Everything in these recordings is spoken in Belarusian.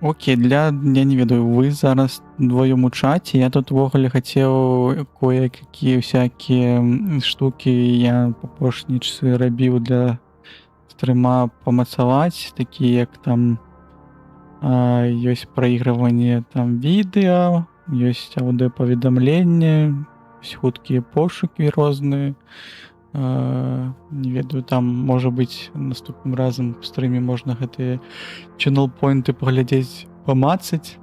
Окей, я не ведаю, вы зараз вдвоем у чаце. Я тут увогуле хацеў кое-какие всякие штукі я апошнія часы рабіў для стрыма памацаваць, такія як там ёсць праігрыванне там відэа, ёсць аўдыёпаведамленне, хуткія пошукі розныя. Не ведаю, там можа быць наступным разам в стрыме можна гэтыя чэнэл-пойнты паглядзець, памацаць.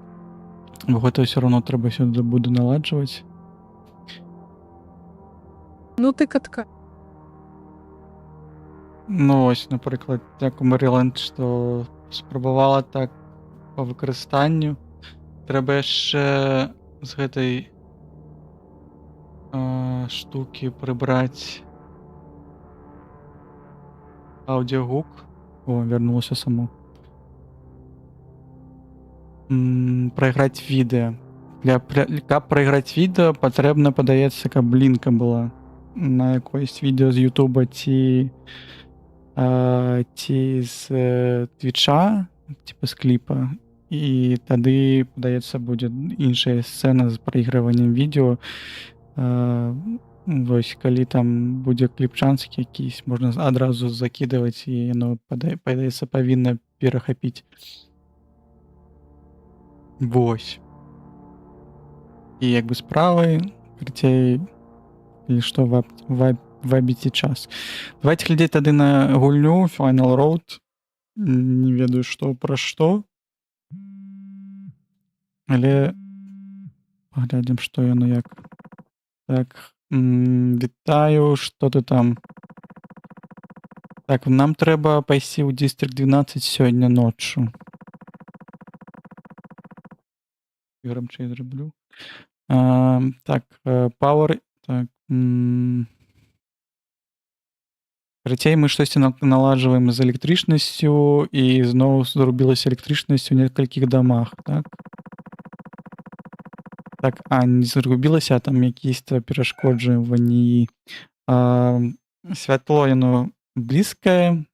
Гэта ўсё роўно трэба сюды буду наладжваць. Ну ты катка. Ну ось, напрыклад, як у Мэрыленд, што спрабавала так па выкарыстанню. Трэба яшчэ з гэтай штукі прыбраць аўдыёгук. О, вярнулася само. Прайграць відэа. Каб прайграць відэа, патрэбна, падаецца, каб лінка была на якоісь відэа з Ютуба ці з Твіча, типа з кліпа. І тады, падаецца, будзе іншая сцэна з прайграваннем відэо. Вось, калі там будзе кліпчанскі якийсь, можна адразу закідаваць, і яно, падаецца, павінна перахапіць. Вось. І як бы справы, карацей, калі што, вабіце час. Давайте глядзець тады на гульню Final Road. Не ведаю, што пра што. Але паглядзім, што яно як. Так, вітаю, што ты там? Так, нам трэба пайсці ў District 12 сёння ноччу. Грамчэй зраблю. Так, Power... Так, карацей, мы штосьці наладжваем з электрычнасцю, і зноў зрубілася электрычнасць у некалькіх дамах, так? Так, не зрубілася, а там якісь-то перашкоджванні. Святло, яно блізкае.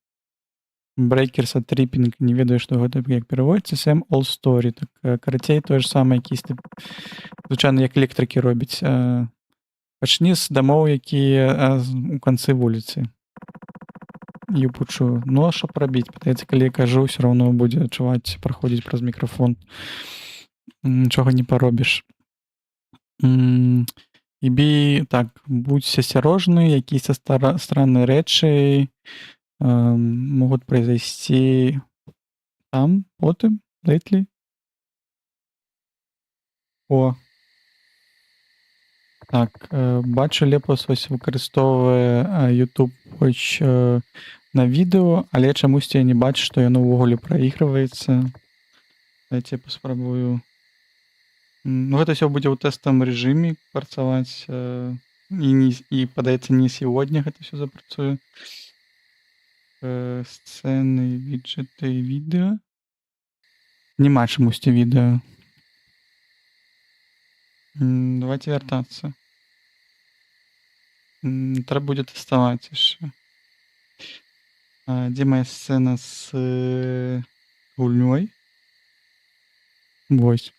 Breakers at Tripping, не ведаю, што гэта як пераводзіцца. Same All Story. Так, карацей, тое ж самае якісь-то, звычайна, як электрыкі робяць. Пачні з дамоў, якія у канцы вуліцы. Юпучу. Ну, а што прабіць? Падаецца, калі я кажу, ўсё роўно будзе чуваць, праходзіць праз мікрафон. Нічога не паробіш. Так, будь осторожны, якісь странные рэчы могут произойти там, потым, lately. О. Так, бачу, Лепас ось выкарыстоўвае YouTube хоць на відэо, але чамусьці я не бачу, што яно ўвогуле праігрываецца. Дайце паспрабую. Ну, гэта ўсё будзе ў тэставым рэжыме працаваць, і падаецца, не сягоння гэта ўсё запрацуе. Сцэны, віджеты, відэа. Няма чамусьці відэа. Давайте вяртацца. Трэба будзе тэставаць яшчэ. Дзе мая сцэна з гульнёй? Вось.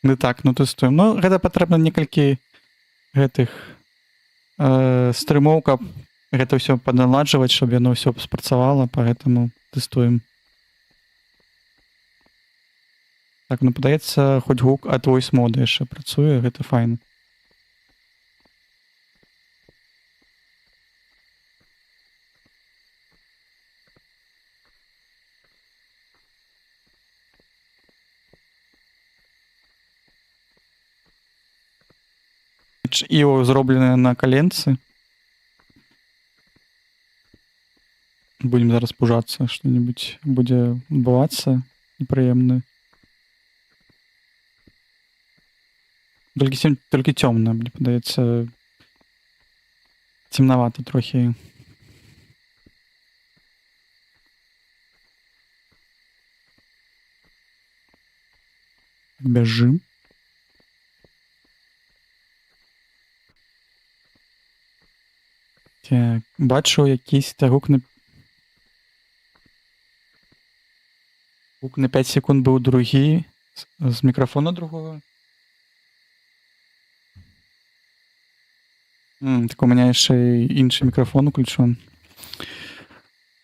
Ну так, ну тэстуем. Ну, гэта патрэбна некалькі гэтых стрымоў, каб гэта ўсё падналаджваць, щоб яно ўсё спрацавала, поэтому тэстуем. Так, ну падаецца, хоць гук ад Voice Mode яшчэ працуе, гэта файна. Іо зробленае на каленцы. Будем зараз пужацца, што-небудзь будзе адбывацца непрыемнае. Толькі цёмна, мне падаецца, цемнавата трохі. Бяжым. Так, бачу якийсь гук на... Гук на 5 секунд быў другі з мікрафона другого. Так у меня яшчэ і іншы мікрафон уключон.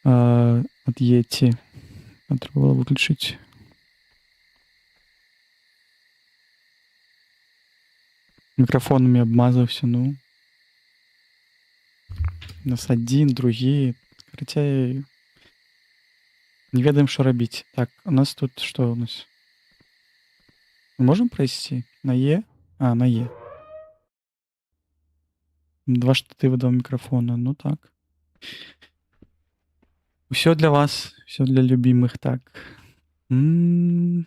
Ад Yeti. Трэба было выключыць. Мікрафонамі абмазаўся, ну. У нас адзін, другі. Карацей, не ведаем, што рабіць. Так, у нас тут што у нас? Мы можам прайсці? На Е? А, на Е. 2 штатывы да мікрафона, ну так. Усё для вас, всё для любимых, так. На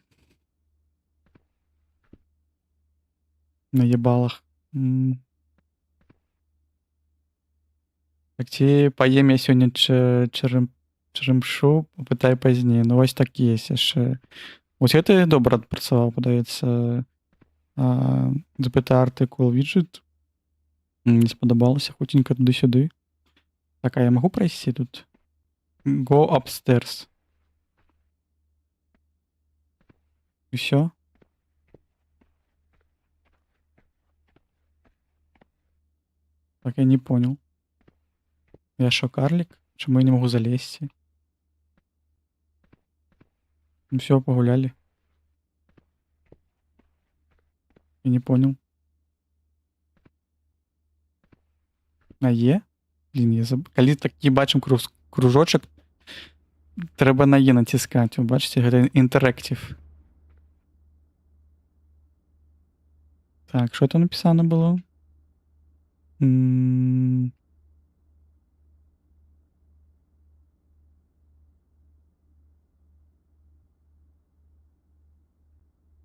ебалах. Так ці паем я сёння чарымшу, папытай пазней. Ну вось так есть яшчэ. Вось гэта я добра адпрацаваў, падаецца. GPT артыкул виджет. Не спадабалася, хуценька туды-сюды. Так, а я магу прайсці тут? Go upstairs. Усё? Так, я не понял. Я шо, карлік? Чаму я не магу залезці? Ну всё, пагулялі. Я не понял. На Е? Блін, я калі такі бачым кружочак, трэба на Е націскаць. Вы бачыце, гэта інтэрактив. Так, що там написано було?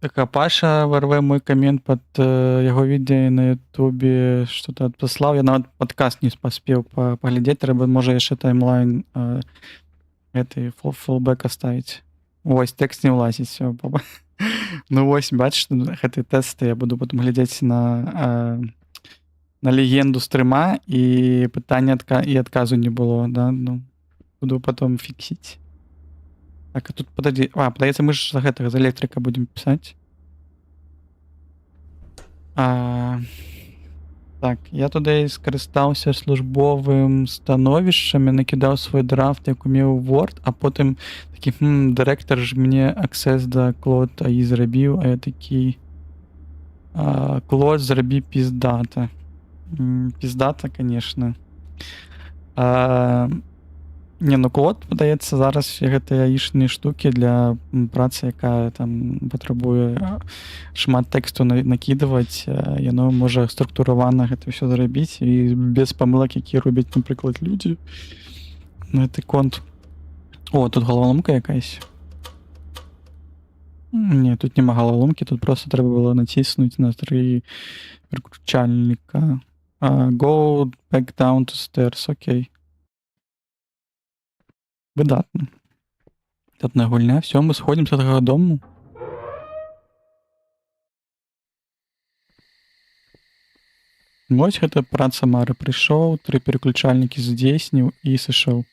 Так, а Паша ворве мой комент под яго відео на ютубе, что-то отпослал. Я нават подкаст не поспел поглядеть. Треба, може, яшчэ таймлайн этой фоллбэк оставить. Ось, текст не влазить, все. Ну ось, бачиш, гэты тесты я буду потом глядзець на легенду стрыма, і пытання і адказу не было, да? Ну, буду потом фіксіць. Так, а тут подожди. Падаецца, мы ж за гэтага, за электрыка будем пісаць. Так, я туды скарыстаўся службовым становішчам, я накідаў свой драфт, як умеў Word, а потым такі, дырэктар ж мне аксес да Клод АІ зрабіў, а я такі, Клод, зрабі піздата. Піздата, конечно. Не, ну Клод, падаецца, зараз гэтыя аішныя штукі для працы, якая там патрабуе шмат тэксту накідаваць, яно можа структуравана гэта ўсё зрабіць і без памылак, які робяць, напрыклад, людзі. Гэты конт. О, тут галаваломка якаясь. Не, тут няма галаваломкі, тут просто трэба было націснуць на 3 пераключальніка. Go back down to stairs, окей. Выдатна. Выдатная гульня. Все, мы сходим с этого дому. Вось гэта праца Мары. Прыйшоў, 3 пераключальнікі здзейсніў і сышоў.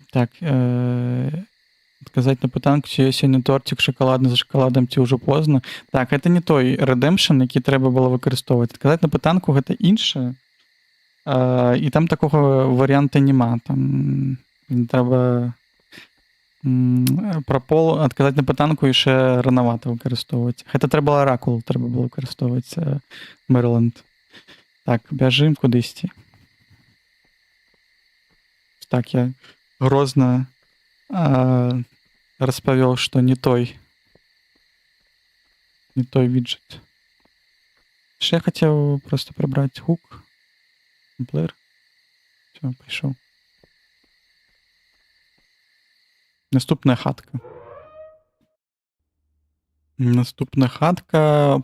Так, адказаць на пытанку, ці сёння тортик шакаладны за шакаладам, ці ўжо позна. Так, гэта не той Redemption, які трэба было выкарыстоўваць. Адказаць на пытанку гэта іншае. І там такога варыянта няма. Там трэба пра пол адказаць на пытанку яшчэ ранавата выкарыстоўваць. Гэта трэба аракул, трэба было выкарыстоўваць Мэрланд. Так, бяжым кудысьці. Так, я грозна распавёў, што не той виджет. Яшчэ я хацеў проста прыбраць хук. Плеер. Все, прийшов. Наступная хатка. Наступная хатка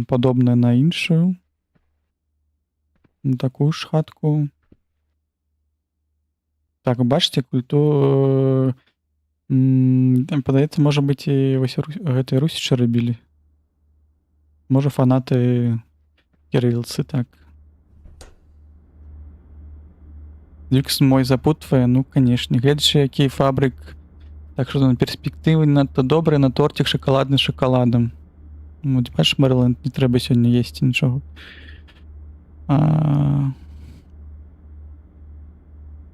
подобная на іншую. На таку ж хатку. Так, бачите, культуру... Падаецца, можа быць, і вось гэтай русічы рабілі. Можа, фанаты кірылцы, так. Люкс мой запутвае, ну, канешне. Гледзячы, які фабрык Так що там перспективи надто добрі, на тортик шоколадний з шоколадом. Ну, ти бачиш, Мерленд, не треба сьогодні їсти нічого.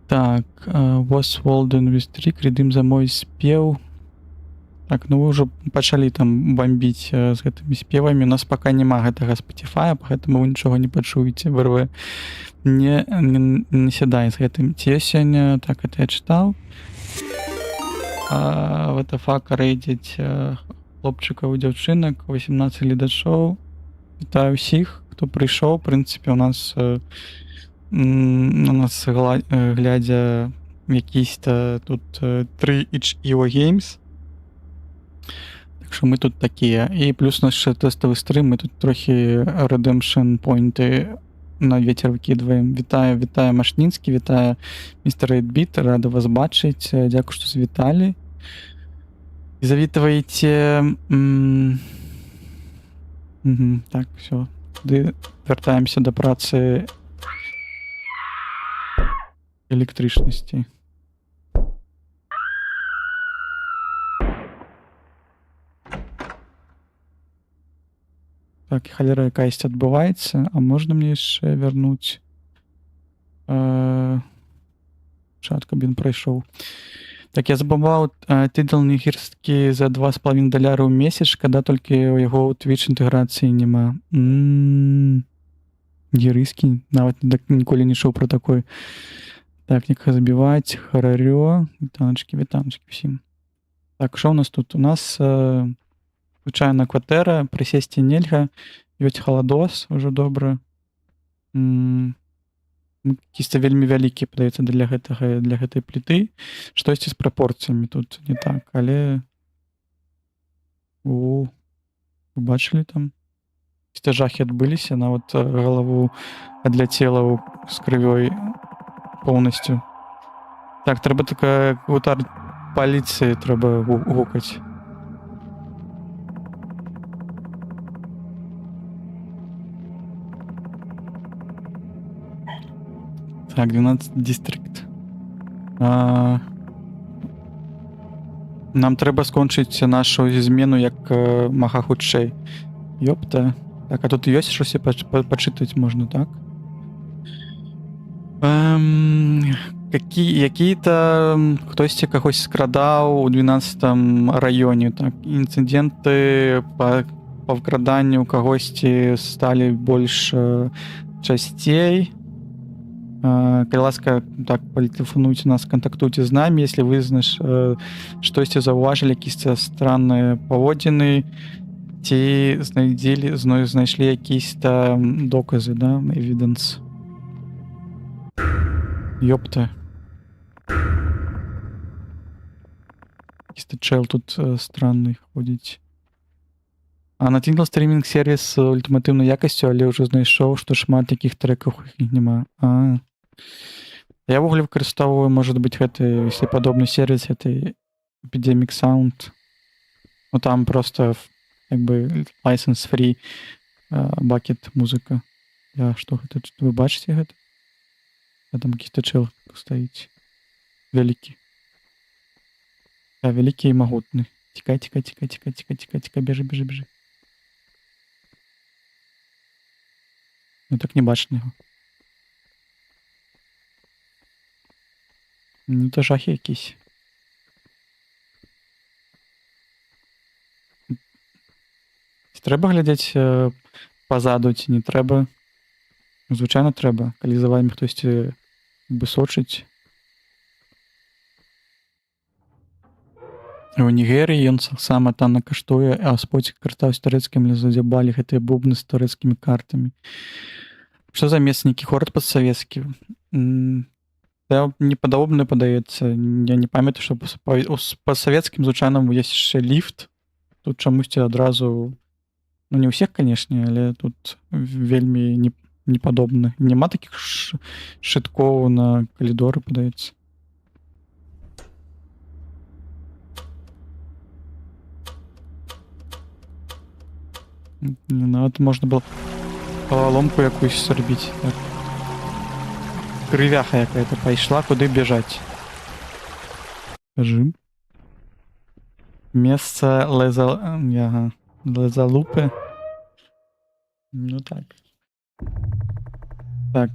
Так, was Walden with Trick, redeem за мой спев. Так, ну вы уже пачалі там бомбіць з гэтымі спевамі. У нас пока няма гэтага Spotify, поэтому вы нічога не пачуеце. ВРВ не сядай з гэтым. Ці сёння, так, это я чытаў. ВТФ рейдзіць хлопчыкаў і дзяўчынак, 18 гледачоў. Вітаю ўсіх, хто прыйшоў. В прынцыпе, у нас глядзя якісь-то тут 3HEO Games. Так що ми тут такія. І плюс у нас ще тестовий стрім, ми тут трохи Redemption Point'и на ветер викидаємо. Вітаю Машнінський, вітаю містер 8-Bit, рада вас бачити. Дякую, що завітали. Завітуєте... Так, все. Вертаємося до праці електричності. Так, холера якась відбувається. А можна мені ще вернуть? Чат, каб він пройшов. Так, я забываў тыдалні гірсткі за $2,5 ў месяц, шкада толькі ў яго ў Twitch інтэграцыі няма. Гірыскі, нават ніколі не чуў про такой. Так, нека забіваць, харарё, вітаночки всім. Так, що у нас тут? У нас звычайна кватэра, прысесці нельга, ёсць халадос, ужо добра. Кісьці вельмі вялікі, падаецца, для гэтай пліты. Штосьці з прапорцыямі тут не так, але... Вы бачылі там? Кісьці жахі адбыліся, нават галаву адляцела з крывёй поўнасцю. Так, трэба такая гутар паліцыі трэба гукаць. Так, 12 дистрикт. Нам трэба скончыць нашу змену як мага хутчэй. Ёпта. Так, а тут ёсць штосьці пачытаць можна, так? Які-то хтосьці кагось скрадаў у 12 раёне. Так, інцыдэнты па вкраданню кагосьці сталі больш часцей. Калі ласка, так, патэлефануйце нас, кантактуйце з намі, если вы штосьці заўважылі, якісь странныя паводзіны, ці знайшлі якісь-то доказы, да, evidence. Ёпта. Якісь-то чел тут странны ходзіць. А на Tingle стрімінг сервіс з ультыматыўнай якасцю, але ўжо знайшоў, што шмат такіх трекаў іх няма. Я в угле выкарыстоўваю, может быть, гэты, если падобны сервис, это Epidemic Sound. Ну там просто как бы license free bucket музыка. Што гэта? Вы бачыце гэта? Там какие-то чел стаіць. Вялікі. Вялікі і магутны. Цікай, бежы. Ну так не бачна яго. Ну, то жахи якісь. Трэба глядзець пазаду, ці не трэба? Звычайна трэба, калі за вамі хтосьці сочыць. У Нігерыі ён сама танна каштуе, а споцік картаўся турэцкім, але задзябалі гэтыя бубны з турэцкімі картамі. Што за месцы, горад падсавецкі? Непадобны, падаецца. Я не памятаю, што па савецкім звычайным ёсць яшчэ ліфт. Тут чамусьці адразу, ну не ўсіх, канешне, але тут вельмі непадобна. Няма такіх шыткоў на калідоры, падаецца. Нават можна было ломку якусь зрабіць. Так. Крывяха якая-то пайшла, куды бежаць. Скажы. Месца лезалупы. Ну так. Так,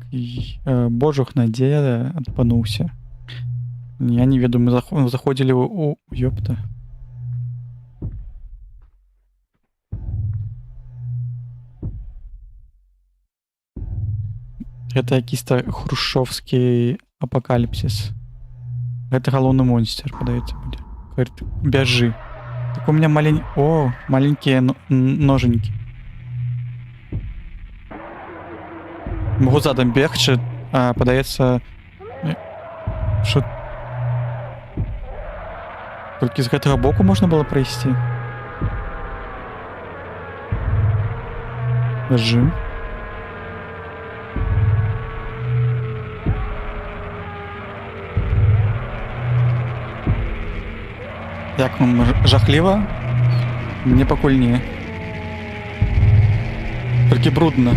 божух надзея адпануўся. Я не ведаю, мы заходзілі у ёпта. Гэта якісьці хрушчовскі апакаліпсіс. Гэта галоўны монстр, падаецца, будзе. Бяжы. Так у меня маленькие ноженьки. Могу задом бегчы, падаецца, що толькі з гэтага боку можна было прайсці. Бяжы. Як вам жахліва? Мне пакуль не. Толькі брудна.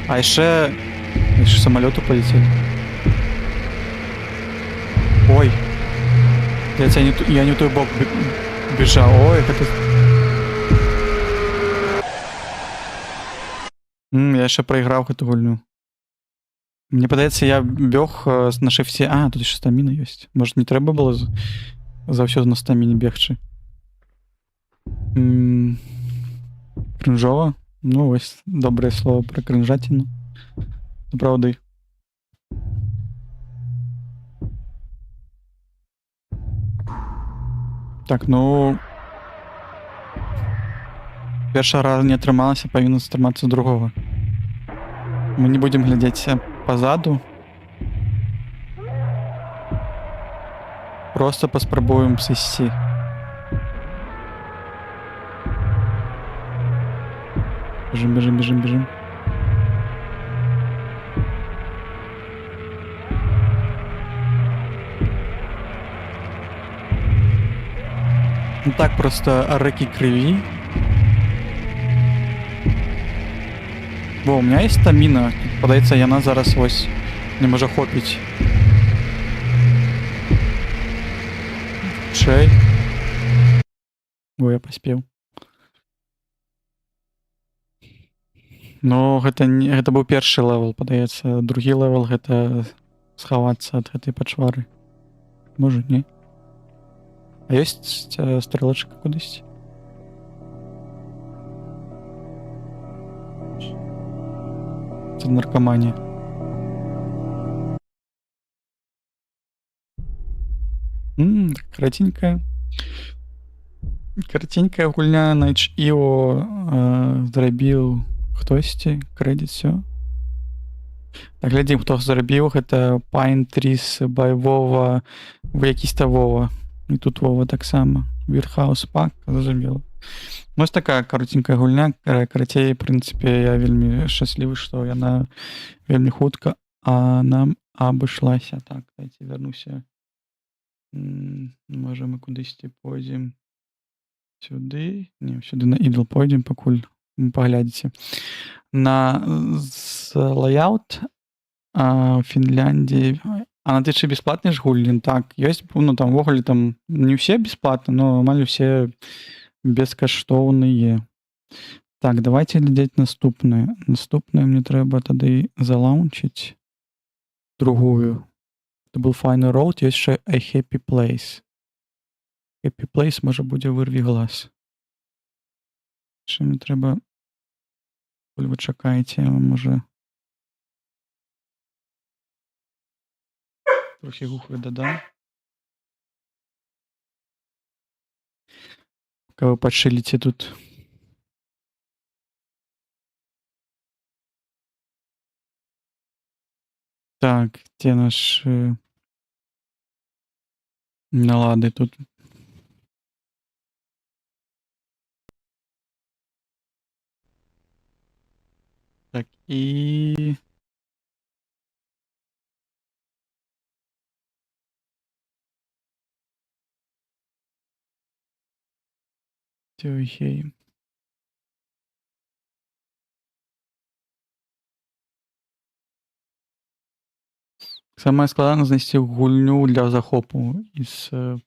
А яшчэ самалёту палецелі. Ой. Я не ў той бок бежаў. Ой, гэта... Я яшчэ прайграў гэту гульню. Мне падаецца, я бег на шыфце. Тут яшчэ стаміна ёсць. Можа, не трэба было заўсёды на стаміне бегчы. Крынжова. Ну, вось добрае слово пра крынжаціну. Сапраўды. Так, ну... Першы раз не атрымалася, павінна атрымацца з другога. Мы не будзем глядзець пазаду. Просто паспрабуем сысці. Бежим. Ну так, просто рэкі крыві. У меня есть стаміна. Падаецца, яна зараз вось не можа хопіць. Чэй. Я паспеў. Ну, гэта быў першы левел, падаецца. Другі левел гэта схавацца ад гэтай пачвары. Можа, не? А ёсць стрэлачка кудысьці? Це наркоманія. Караценькая гульня на itch.io зрабіў хтосьці, крэдіт, всё. Так, глядзім, хто зрабіў. Гэта Pine Trees by Vova, якісьці Vova. І тут Vova таксама. Warehouse Pack, зразумела. Ну, ось такая каротенькая гульня. Карацей, в прынцыпе, я вельмі шчаслівы, што яна вельмі хутка нам абышлася. Так, дайце вярнуся. Можа, мы кудысьці пойдзем сюды. Не, сюды на Idle пойдзем, пакуль паглядзіце. На лаяут в Фінляндіі. А на тычы бесплатныя ж гульні. Так, ёсць, ну, там, ввогуле, там, не ўсе бесплатна, но амаль усе бескаштоўныя. Так, давайте глядзець наступнае. Наступнае мне трэба тады залаунчыць другую. Это был Final Road, ёсць яшчэ A Happy Place. Happy Place, можа, будзе вырві глаз. Яшчэ мне трэба... Коль вы чакаеце, можа... Трохі гуху дадам. Пока вы падшыліце тут. Так, где наши налады тут? Так, и... Окей. Самае складана знайсці гульню для захопу з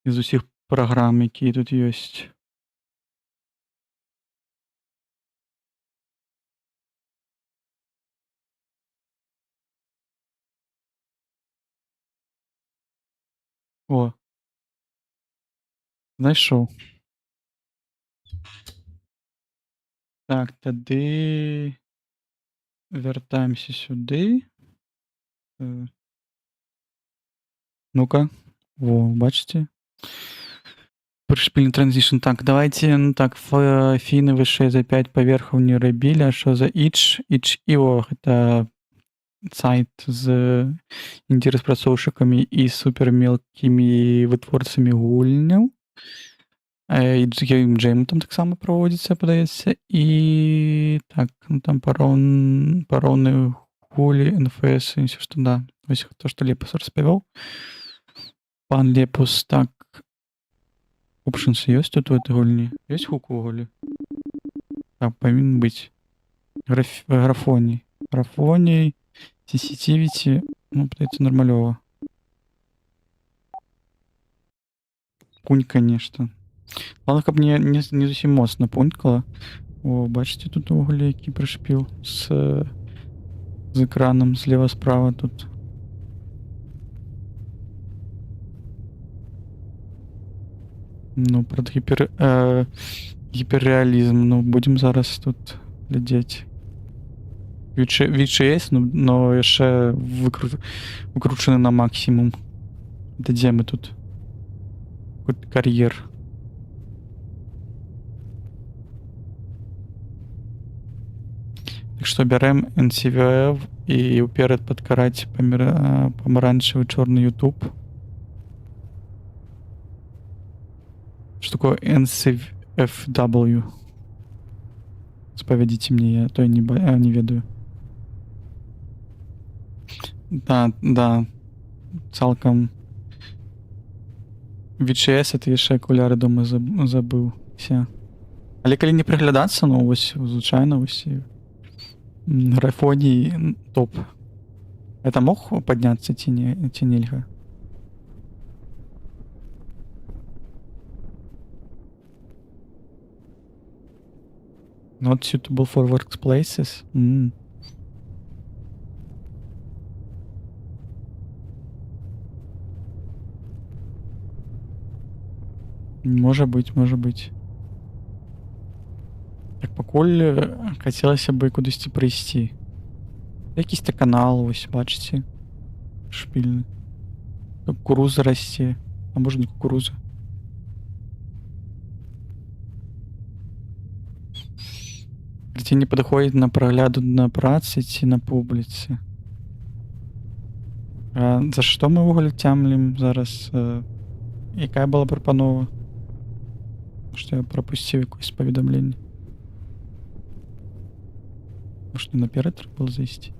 усіх праграм, якія тут ёсць. О. Знайшоў. Так, тады вяртаемся сюды. Ну-ка. Во, бачыце? Прышпільны транзішн. Так, давайте, ну так, фіны вышэй за 5 паверхаў не рабілі, а што за itch.io, гэта сайт з інді-распрацоўшчыкамі і супермелкімі вытворцамі гульняў. І геймджэм там таксама праводзіцца, падаецца. І так, ну там пароўны гулі, NFS і ўсё, што да. Вось то, што Лепус распавёў. Пан Лепус, так. Options ёсць тут у этой гульні? Ёсць хук увогуле? Так, павінен быць. Графоній. Графоній, sensitivity, ну, падаецца нармалёва. Пунькае нешта. Главное, каб не зусім моцна пунькала. О, бачыце тут увогуле які прышпіл з экранам злева-справа тут. Ну, пра гіперрэалізм. Ну, будзем зараз тут глядзець. VHS, но яшчэ выкручаны на максімум. Да дзе мы тут? Кар'ер. Так што бярэм NCVF і ўперад падкараць памаранчевы чорны YouTube. Что такое NCFW? Спавядзіце мне, я то не ведаю. Да, цалкам. VHS, это яшчэ акуляры дома забыўся. Але калі не прыглядацца, ну вось звычайна вось графоній топ. Это мог падняцца ці нельга? Not suitable for workplaces. Можа быць. Так, пакуль хацелася бы кудысьці прыйсці. Якісь-то канал, вось, бачыце? Шпільны. Кукуруза расце. А можа не кукуруза. Ці не падыходзіць на прагляду на працы ці на публіцы. За што мы ўвогуле цямлім зараз? Якая была прапанова? Што я прапусціў якое паведамленне? Может, не наперад трэба было зайсці?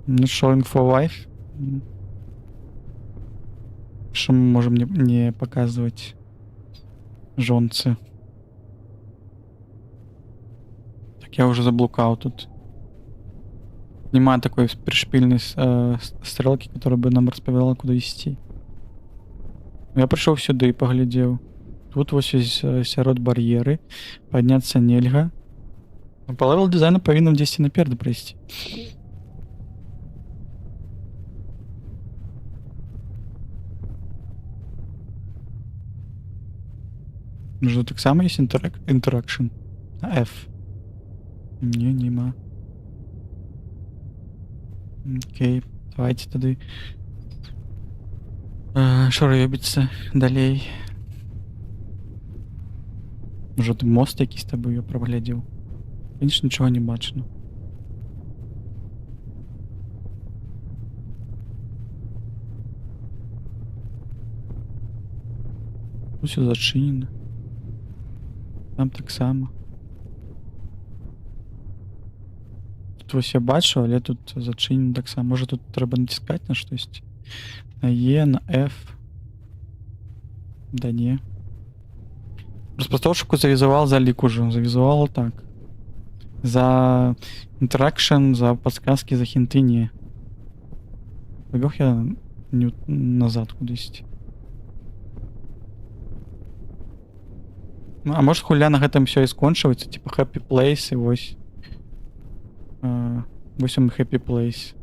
Ну, showing for life. Што мы можам не паказваць жонцы? Так я уже заблукаў тут. Нема такой прышпільнай стрэлкі, которая бы нам распавяла, куды ісці. Я прыйшоў сюды і паглядзеў. Тут вось сярод бар'еры. Падняцца нельга. Па левел дызайну павінна дзесьці наперад прайсці. Можа, таксама ёсць інтэракшн? F. Не, нема. Окей, давайте тады. Што робіцца далей? Можа, ты мост якісь таб я праглядзеў? Конечно, нічога не бачно. Усё зачынена. Там таксама. Тут вось я бачу, але тут зачынена таксама. Можа, тут трэба націскаць на штосьці? На Е, на F. Да не. Распрацоўшчыку завізавал залік ужо. Завізавала так. За інтэракшн, за падсказкі, за хінты не. Пабег я назад кудысьці. Ну, а может хуля на гэтым все і скончваецца, типа happy place і вось. Вось он happy place.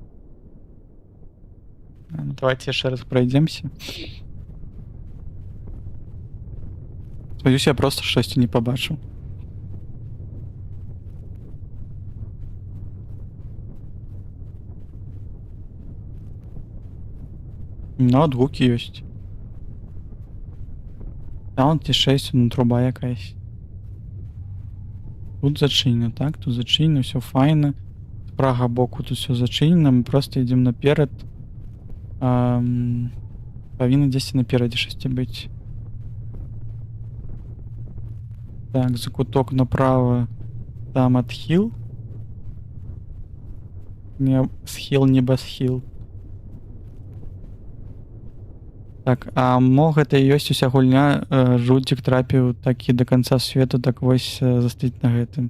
Ну, давайте яшчэ раз пройдемся. Спадзяюся, я просто штосьці не пабачыў. Ну, адгукі ёсць. Там цішэйся, ну труба якаясь. Тут зачынена, так? Тут зачынена, все файна. З прага боку тут все зачынена, мы просто ідзем наперад. Павінна дзесьці наперадзе штосьці быць. Так, закуток направо. Там адхіл. Не схіл, не басхіл. Так, а мо гэта і ёсць уся гульня, жудзік трапіў такі да канца свету, так вось застыць на гэтым.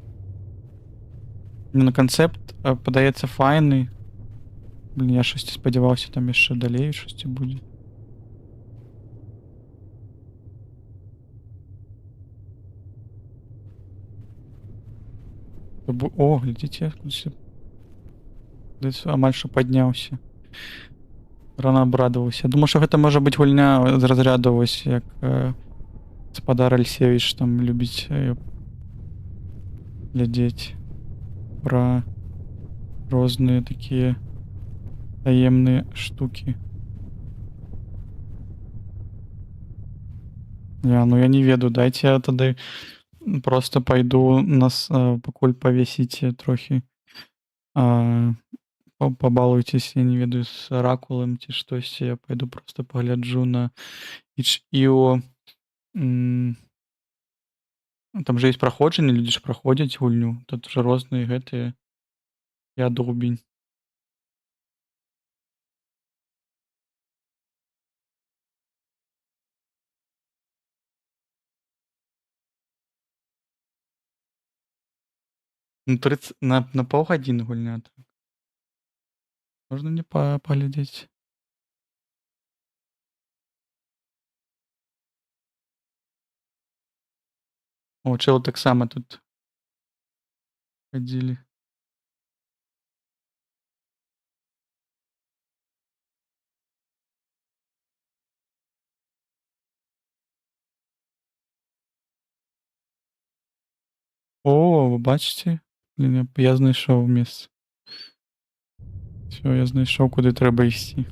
Ну, канцэпт падаецца файны. Блин, я штосьці спадзяваўся, там яшчэ далей штосьці будзе. О, глядзіце, кудысь амаль што падняўся. Рано абрадаваўся. Думаю, што гэта можа быць гульня з разряду вось як гаспадар Альсевіч там любіць глядзець пра розныя такія таемныя штукі. Ну я не ведаю, дайце я тады просто пайду нас пакуль павесіце трохі. Побалуйтесь, я не ведаю, з аракулам ці штосьці, я пайду просто пагляджу на itch.io. Там же есть праходжанне, людзі ж праходзяць гульню, тут же розныя гэтыя. Я дубень. Ну, 30 на паўгадзіны гульня. Так. Можна мне паглядзець. О, чэл таксама тут хадзілі. О, вы бачыце? Блин, я знайшоў месца. Всё, я знайшоў, куды трэба ісці.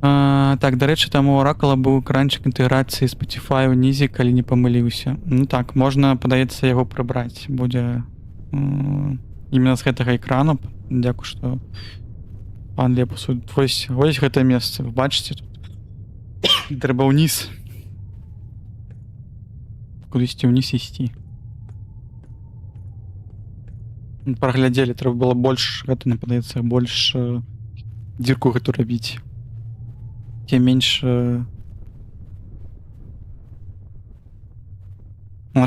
Так, дарэчы, там у Оракула быў экранчык інтэграцыі Spotify унізе, калі не памыліўся. Ну так, можна, падаецца, яго прыбраць. Будзе іменно з гэтага экрана. Дзякую, што пан Лепус. Вось гэта месца. Вы бачыце тут? Трэба ўніз. Кудысьці ўніз ісці. Праглядзелі, трэба было больш, гэта, мне падаецца, больш дзірку гэту рабіць. Тем менш... А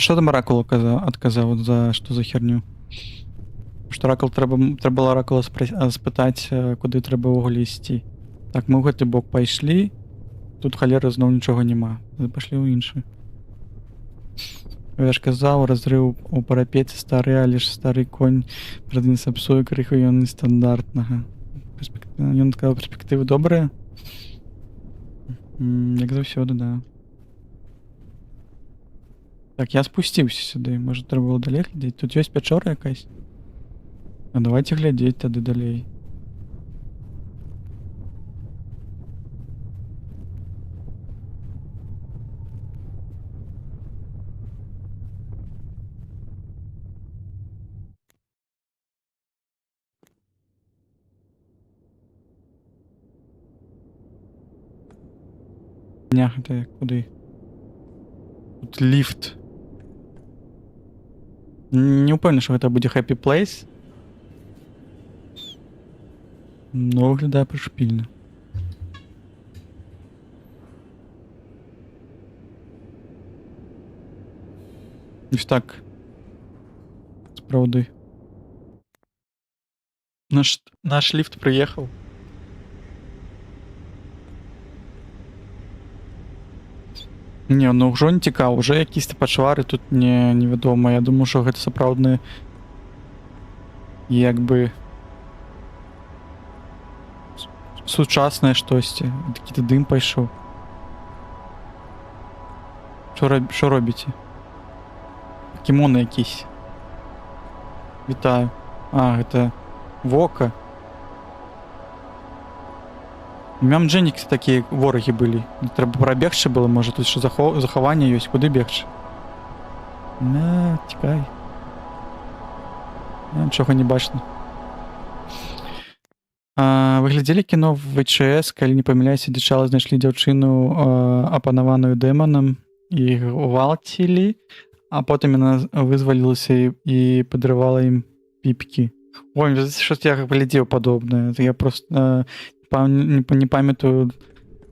што там Оракул адказаў за што за херню? Што Оракул трэба было Оракула спытаць, куды трэба ўвогуле ісці. Так, мы ў гэты бок пайшлі. Тут халера зноў нічога няма. Пашлі ў іншы. Я ж казаў, разрыў у парапеце стары, але ж стары конь прады не сапсуе крыху ён нестандартнага. Ён сказаў, перспектывы добрыя. Як заўсёды, да. Так, я спусціўся сюды. Можа, трэба было далей глядзець? Тут ёсць пячора якась? А давайте глядзець тады далей. Гэта куды? Тут ліфт. Не ўпэўнены, што гэта будзе happy place. Но выглядае прышпільна. Ось так. Справді. Наш лифт приехал. Не, ну ўжо не цікава, уже якісь пачвары тут невядома. Я думаю, што гэта сапраўдны як бы сучаснае штосьці. Такі-то дым пайшоў. Що робіце? Покемоны якісь. Вітаю. А, гэта Вока. У Мямджэнікс такія ворагі былі. Трэба прабегчы было, можа тут што захаванне ёсць, куды бегчы? На, цікай. Нічога не бачна. Вы глядзелі кіно в ВЧС, калі не памыляюся, дзе чала знайшлі дзяўчыну апанаваную дэманам і гвалцілі, а потым яна вызвалілася і падрывала ім піпкі. Ой, щось я глядзеў падобнае. Я просто не памятаю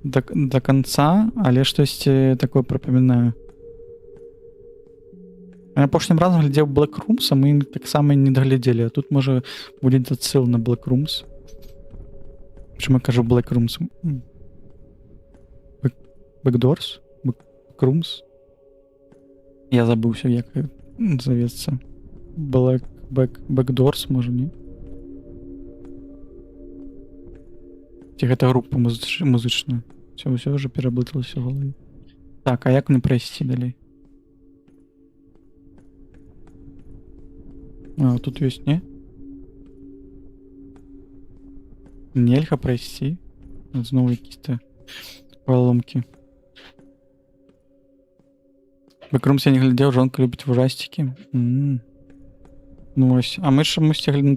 до конца, але штосьці такое прапамінаю. Апошнім разам глядзеў Black Rooms, а мы таксама не даглядзелі, а тут можа будзе адсыл на Black Rooms. Чым я кажу Black Rooms? Backdoors? Black Rooms? Я забыўся, як завецца. Backdoors, можа, не? Ці гэта група музычная? Ўсё ўжо пераблыталася ў галаве. Так, а як мне прайсці далей? А, тут ёсць, не? Нельга прайсці. Зноў якісь-то паломкі. Бэкрумс я не глядзеў, жонка любіць ужасцікі. Ну вось, а мы ж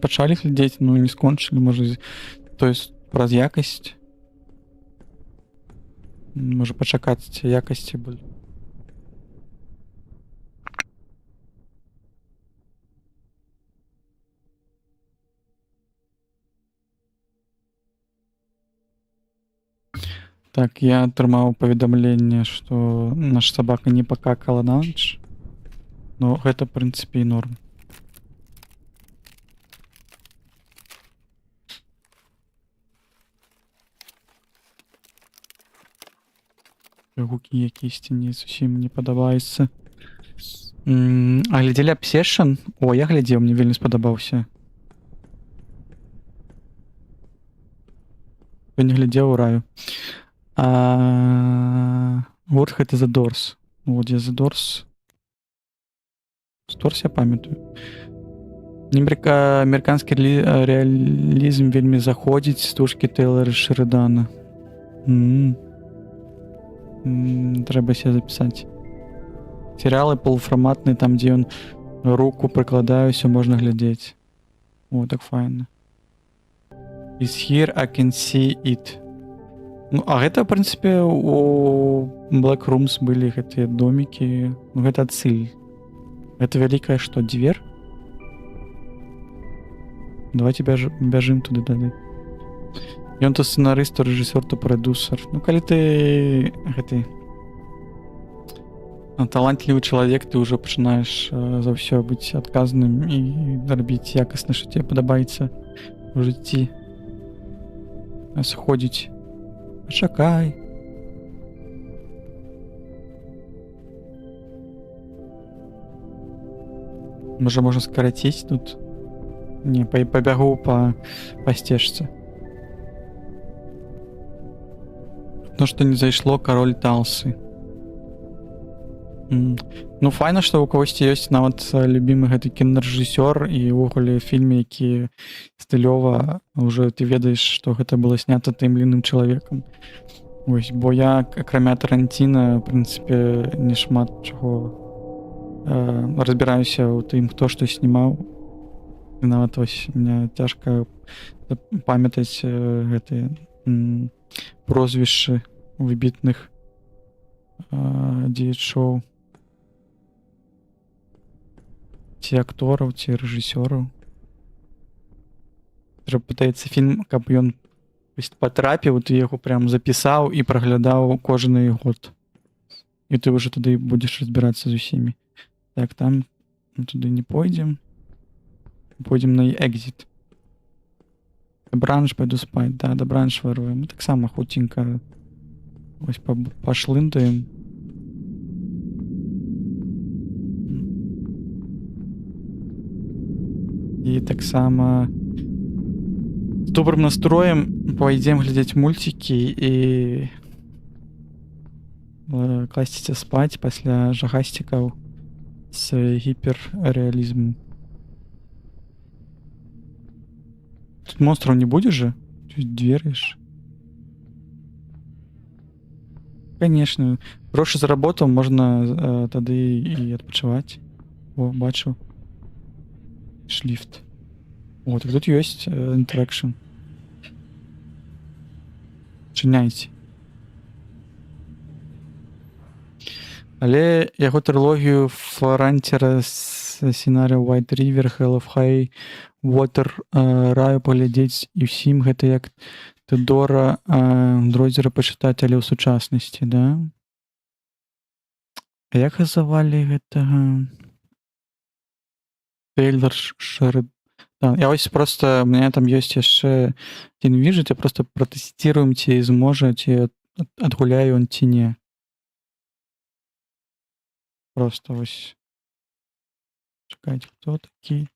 пачалі глядзець, ну не скончылі, можа, то есть праз якасць. Можа пачакаць якасці былі. Так, я атрымаў паведамленне, што наша сабака не пакакала на ноч. Ну, гэта, в прынцыпе, і норм. Гукі якісьці не зусім не падабаюцца. А глядзелі Obsession? О, я глядзеў, мне вельмі спадабаўся. Я не глядзеў, раю. Вот гэта The Doors. Вот я The Doors. Doors я памятаю. Амерыканскі рэалізм вельмі заходзіць стужкі Тэйлара Шэрыдана. Трэба себе запісаць. Серыялы полуфарматныя, там дзе ён руку прыкладае, ўсё можна глядзець. О, так файна. Is here I can see it. Ну, а гэта, в прынцыпе, у Black Rooms былі гэтыя домікі. Ну, гэта адсыль. Гэта вялікая што, дзвер? Давайте бяжым туды далі. Ён то сцэнарыст, то рэжысёр, то прадусер. Ну, калі ты гэты талантлівы чалавек, ты ўжо пачынаеш за ўсё быць адказным і рабіць якасна, што тебе падабаецца ў жыцці. Сходзіць. Пачакай. Можа, можна скараціць тут? Не, пабягу па сцежцы. Ну, што не зайшло, кароль Талсы. Ну, файна, што ў кагосьці ёсць нават любімы гэты кінарэжысёр і ўвогуле фільме, які стылёва ўжо ты ведаеш, што гэта было снята тым ліным чалавекам. Вось, бо я, акрамя Таранціна, в прынцыпе, не шмат чаго разбіраюся ў тым, хто што знімаў. І нават вось мне цяжка памятаць гэтыя прозвішчы выбітных дзеячоў. Ці актораў, ці рэжысёраў. Трэба, пытаецца, фільм, каб ён патрапіў, ты яго прям запісаў і праглядаў кожны год. І ты ўжо туды будзеш разбірацца з усімі. Так, там туды не пойдзем. Пойдзем на экзіт. Добраніч, пойду спать. Да, добраніч вируємо. Так само хутенько ось пошлиндаємо. І так само з добрым настроем пойдем глядзець мульцікі і класціся спаць пасля жахасцікаў з гіперрэалізму. Тут монстраў не будзе же? Тут дзверы ж. Конечно. Грошы заработаў, можна тады і адпачываць. О, бачу. Шліфт. О, так тут ёсць інтэракшн. Чыняйце. Але яго трылогію Фарантера з сценарыю White River, Hell of High Water раю паглядзець і ўсім гэта як Тэдора Дройзера пачытаць, але ў сучаснасці, да? А як называлі гэтага? Тейлор Шерд... Да, я ось просто... У меня там ёсць яшчэ адзін віджэт, я просто пратэсціруем, ці зможа, ці адгуляю он, ці не. Просто ось... Чакайце, хто такі?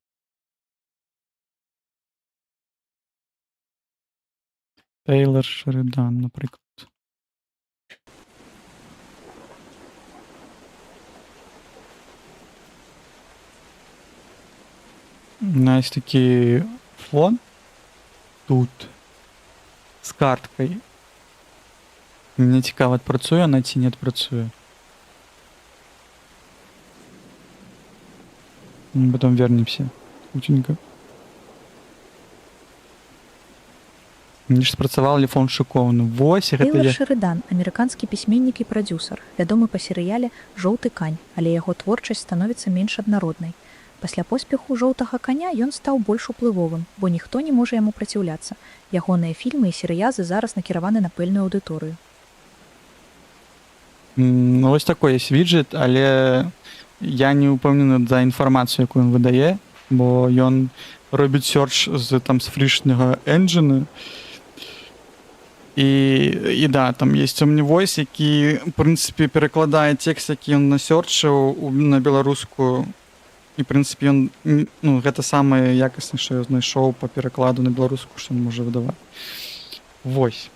Тейлор Шеридан, наприклад. У нас такий фон тут з карткою. Мені цікаво, відпрацює вона чи не відпрацює. Потім вернемося. Хутенько. Мені ж спрацював телефон шокований. Вось, гэта Тейлор я... Шеридан, амерыканскі пісьменнік і прадзюсар, вядомы па серыяле «Жоўты кань», але яго творчасць становіцца менш аднароднай. Пасля поспеху «Жоўтага каня» ён стаў больш уплывовым, бо ніхто не можа яму праціўляцца. Ягоныя фільмы і серыязы зараз накіраваны на пэўную аўдыторыю. Ну, ось такой есть віджет, але я не упэўнены за інфармацыю, якую ён выдае, бо ён робіць сёрч з фрішнага энджина. І да, там есть Omnivoice, які, в прынцыпе, перакладае тэкст, які ён насёрчыў на беларускую. І, в прынцыпе, ён, ну, гэта самае якаснае, што я знайшоў па перакладу на беларускую, што ён можа выдаваць. Вось.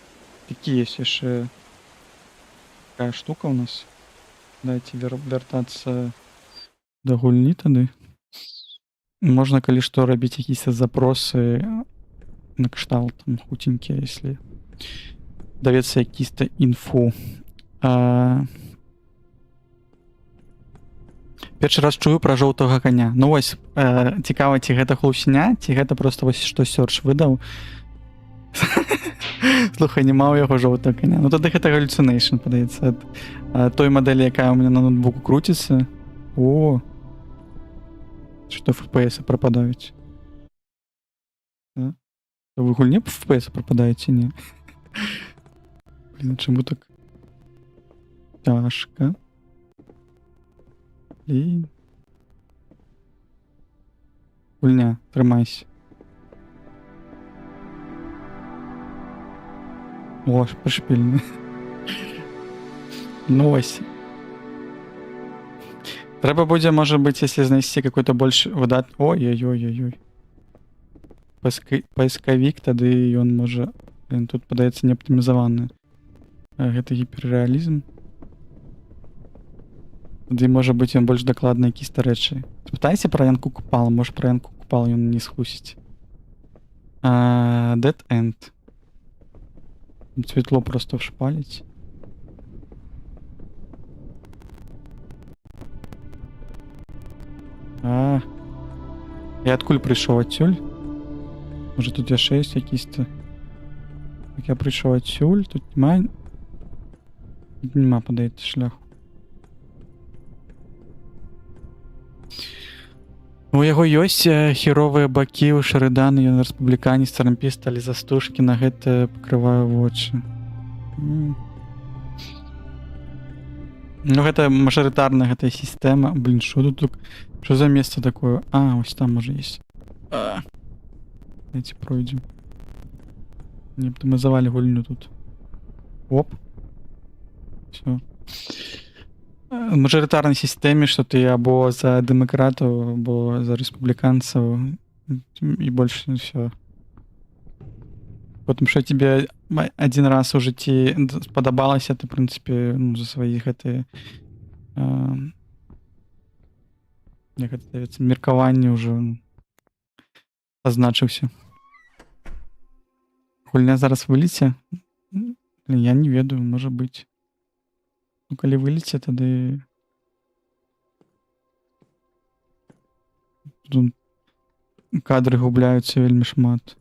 Такі есть яшчэ такая штука ў нас. Дайце вяртацца да гульні тады. Можна, калі што, рабіць якісь запросы на кшталт, там, хутенькія, если давецца якісь-то інфу. Першы раз чую пра жоўтага каня. Ну вось, цікава, ці гэта хлусня, ці гэта просто вось што сёрч выдаў. Слухай, нема ў яго жоўтага каня. Ну тады гэта галлюцинейшн, падаецца, ад той мадэлі, якая ў мяне на ноутбуку круціцца. О! Што FPS прападаюць. Вы гульні по FPS прападаеце, не? Блин, чаму так цяжка? Блин. Гульня, трымайся. О, прышпільны. Ну ось. Трэба будзе, можа быць, если знайсці какой-то больш выдат... Ой-ой-ой-ой-ой. Паискавік, тады ён можа... Тут, падаецца, не аптымізаваны. Гэта гіперрэалізм. Тады, можа быць, ён больш дакладна якісь-то рэчы. Спытайся пра Янку Купала. Можа, пра Янку Купала ён не схлусіць. Dead End. Светло просто вшпаліць. Я адкуль прыйшоў, адсюль? Можа, тут яшчэ ёсць якісь-то... Так я прыйшоў адсюль, тут няма... Тут няма, падаецца, шляху. У яго ёсць херовыя бакі ў Шеридана, ён рэспубліканец, трампіст, але застужкі на гэта пакрываю вочы. Ну, гэта мажарытарная гэтая сістэма. Блин, што тут? Што за месца такое? Ось там, можа, ёсць. Давайте пройдзем. Не аптымізавалі гульню тут. Оп. Всё. В мажарытарнай сістэме, што ты або за дэмакратаў, або за рэспубліканцаў, і больш ўсё. Потым што тебе адзін раз у жыцці спадабалася, ты, в прынцыпе, за свае гэтыя як гэта здаецца, меркаванне ўжо азначыўся. Гульня зараз вылеце? Я не ведаю, можа быць. Ну, калі вылеце, тады тут кадры губляюцца вельмі шмат.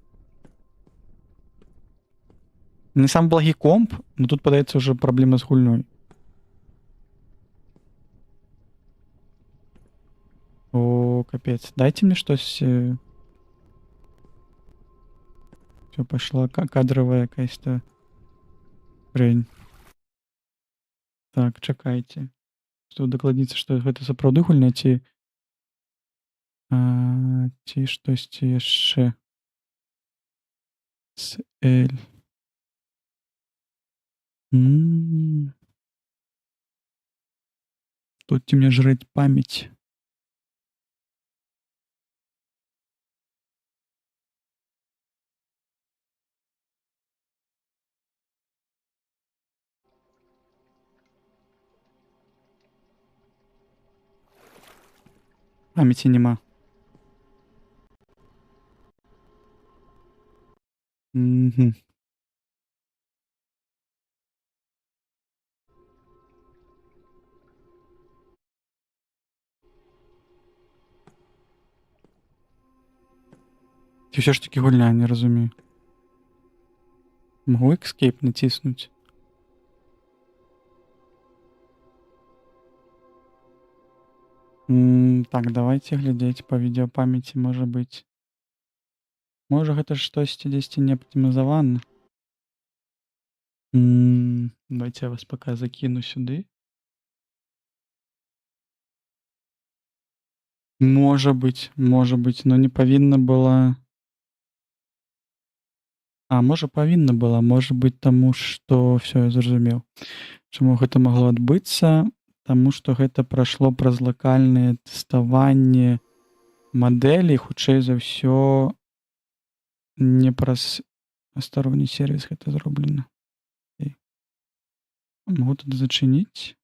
Не сам благі комп, но тут падаецца ўжо праблема з гульнёй. О, капец. Дайте мне штось. Все, пошла кадровая якась-то хрень. Так, чакайце. Што дакладніцца, што гэта сапраўды гульня, ці штосьці яшчэ. Эль. Тут мне жрать память. Памяти нема. Угу. Ці ўсё ж таки гульня, не разумею. Могу Escape націснуць? Так, давайте глядзець па відеапамяці, можа быць. Можа гэта штосьці дзесьці не аптымізавана. Давайте я вас пока закіну сюды. Можа быць, но не павінна была. Можа павінна была, можа быць, таму што ўсё, я зразумеў. Чаму гэта магло адбыцца? Таму што гэта прайшло праз лакальнае тэставанне мадэлі, хутчэй за ўсё не праз сторонні сервіс гэта зроблена. Могу тут зачыніць.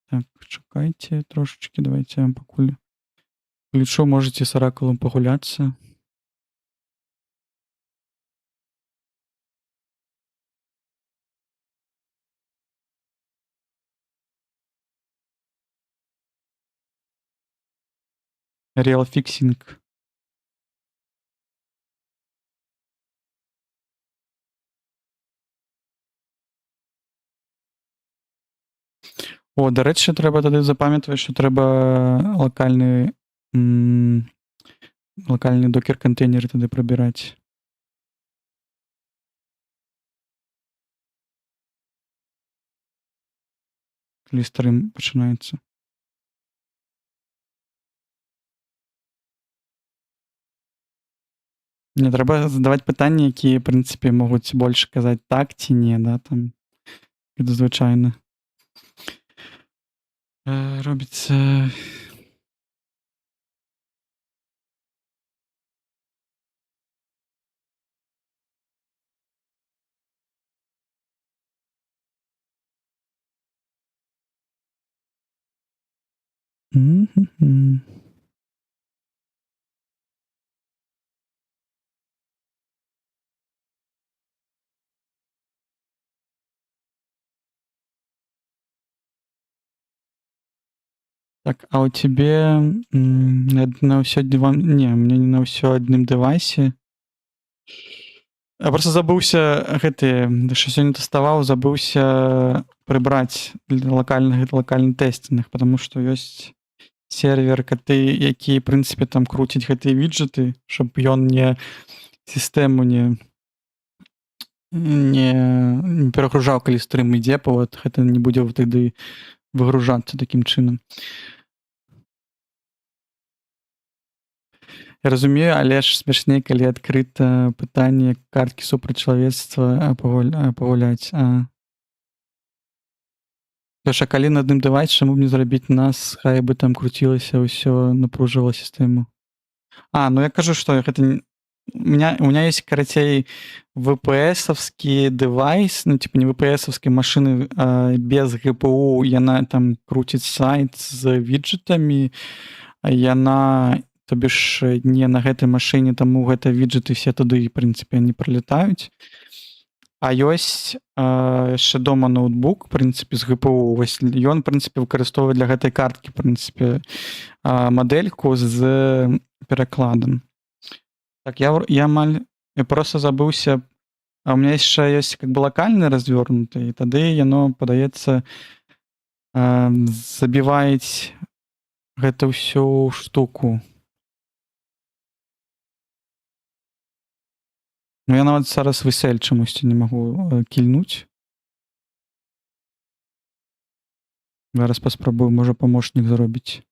Так, чакайце трошечки, давайте я вам пакуль включу, можете с оракулом пагуляцца. Real fixing. О, да рэчы, трэба тады запамятаваць, што трэба лакальны докер-кантэйнеры тады прабіраць. Калі старым пачынаецца. Не, трэба задаваць пытанні, якія, в прынцыпе, могуць больш казаць так ці не, да, там, гэта звычайна. Робіцца... Так, а у тебе на ўсё не, мне не на ўсё адным дэвайсе. Я просто забыўся што сёння тэставаў, забыўся прыбраць лакальны тэстінг, потому што ёсць сервер, які, в прынцыпе, там круціць гэтыя віджеты, щоб ён не сістэму не не перагружаў, калі стрым ідзе, бо вот гэта не будзе тады выгружацца такім чынам. Я разумею, але ж смешней, калі адкрыта пытанне карткі супрацьчалавецтва пагуляць. Лёша, калі на адным дэвайсе, чаму б не зрабіць нас, хай бы там круцілася ўсё, напружвала сістэму. Ну я кажу, што гэта у меня есть, карацей, VPS-овский девайс, ну, типа не VPS-овской машины, без GPU, яна там круціць сайт з виджетамі, яна, то бишь, не на гэтай машыне, таму гэта виджеты все туды, в прынцыпе, не пролетаюць. А ёсць яшчэ дома ноутбук, в прынцыпе, з GPU. Вось ён, в прынцыпе, выкарыстоўвае для гэтай карткі, в прынцыпе, мадэльку з перакладам. Так, я просто забыўся. У меня яшчэ ёсць как бы лакальны развернуты, і тады яно, падаецца, забіваюць гэту ўсю штуку. Ну, я нават зараз высель чамусьці не магу кільнуць. Зараз паспрабую, можа памочнік зробіць.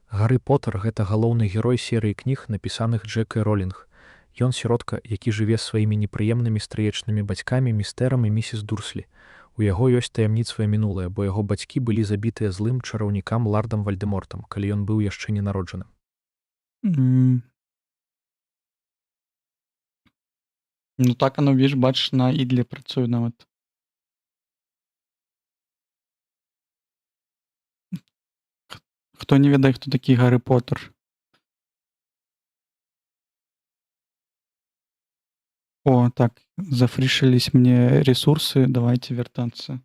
Гары Поттер — гэта галоўны герой серыі кніг, напісаных Джекай Ролінг. Ён сіротка, які жыве з сваімі непрыемнымі стрыечнымі бацькамі, містэрам і місіс Дурслі. У яго ёсць таямніцтвае мінулае, бо яго бацькі былі забітыя злым чараўнікам лардам Вальдэмортам, калі ён быў яшчэ ненароджаным. Ну так оно, видишь, бачиш, на ідлі працює нават. Хто не ведае, хто такі Гаррі Поттер? О, так, зафрішились мне ресурсы, давайте вертаться.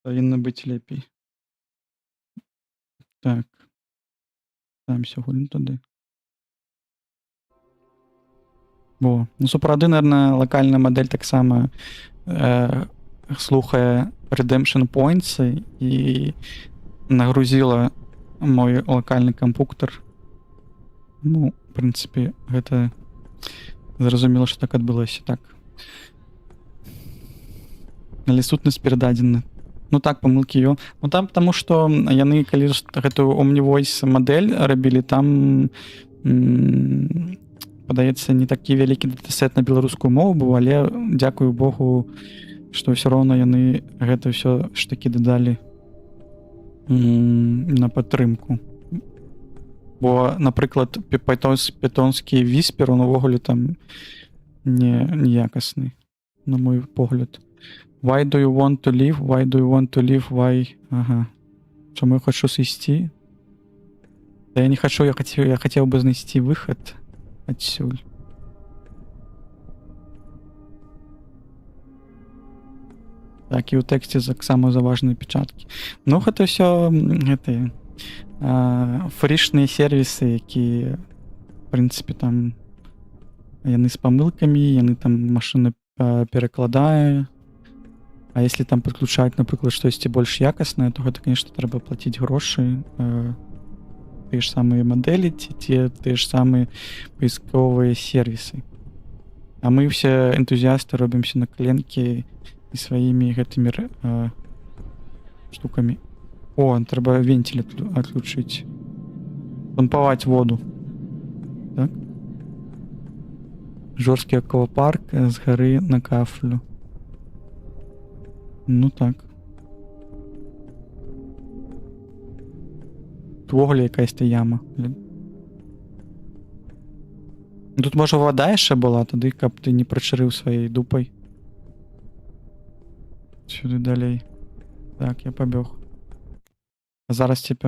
Павінна быць лепей. Так. Там сьогодні туди. Во. Ну, супрады, наверное, локальная модель таксама слухае Redemption Points і нагрузила мой локальны кампуктор. Ну, в прынцыпе, гэта зразумела, што так адбылося. Так. Але сутнасць перададзена. Ну так, памылкі ёсць. Ну там, таму што яны, калі гэтую Omnivoice мадэль рабілі, там падаецца, не такі вялікі датасет на беларускую мову быў, але дзякую Богу, што ўсё роўна яны гэта ўсё ж такі дадалі на падтрымку. Бо, напрыклад, пітонскі віспер, он увогуле там неякасны, на мой погляд. Why do you want to leave? Why do you want to leave? Why? Ага. Чому я хочу сысці? Да я не хочу, я хотел бы знайсці выхад адсюль. Так, і ў тэксце таксама заважныя печаткі. Ну, гэта ўсё гэтыя фрішныя сервісы, якія, в прынцыпе, там яны з памылкамі, яны там машына перакладае. А если там подключаць, напрыклад, штосьці больш якаснае, то гэта, конечно, трэба плаціць грошы. Тыя ж самыя мадэлі, ці тыя ж самыя паісковыя сервісы. А мы ўсе энтузіасты робімся на коленкі і сваімі гэтымі штукамі. О, трэба вентиль адключыць. Помпаваць воду. Так? Жорсткі аквапарк з гары на кафлю. Ну так. Увогуле якась-то яма. Тут, можа, вода яшчэ была, тады, каб ты не прачарыў сваёй дупай. Сюды далей. Так, я пабег. А зараз, типа,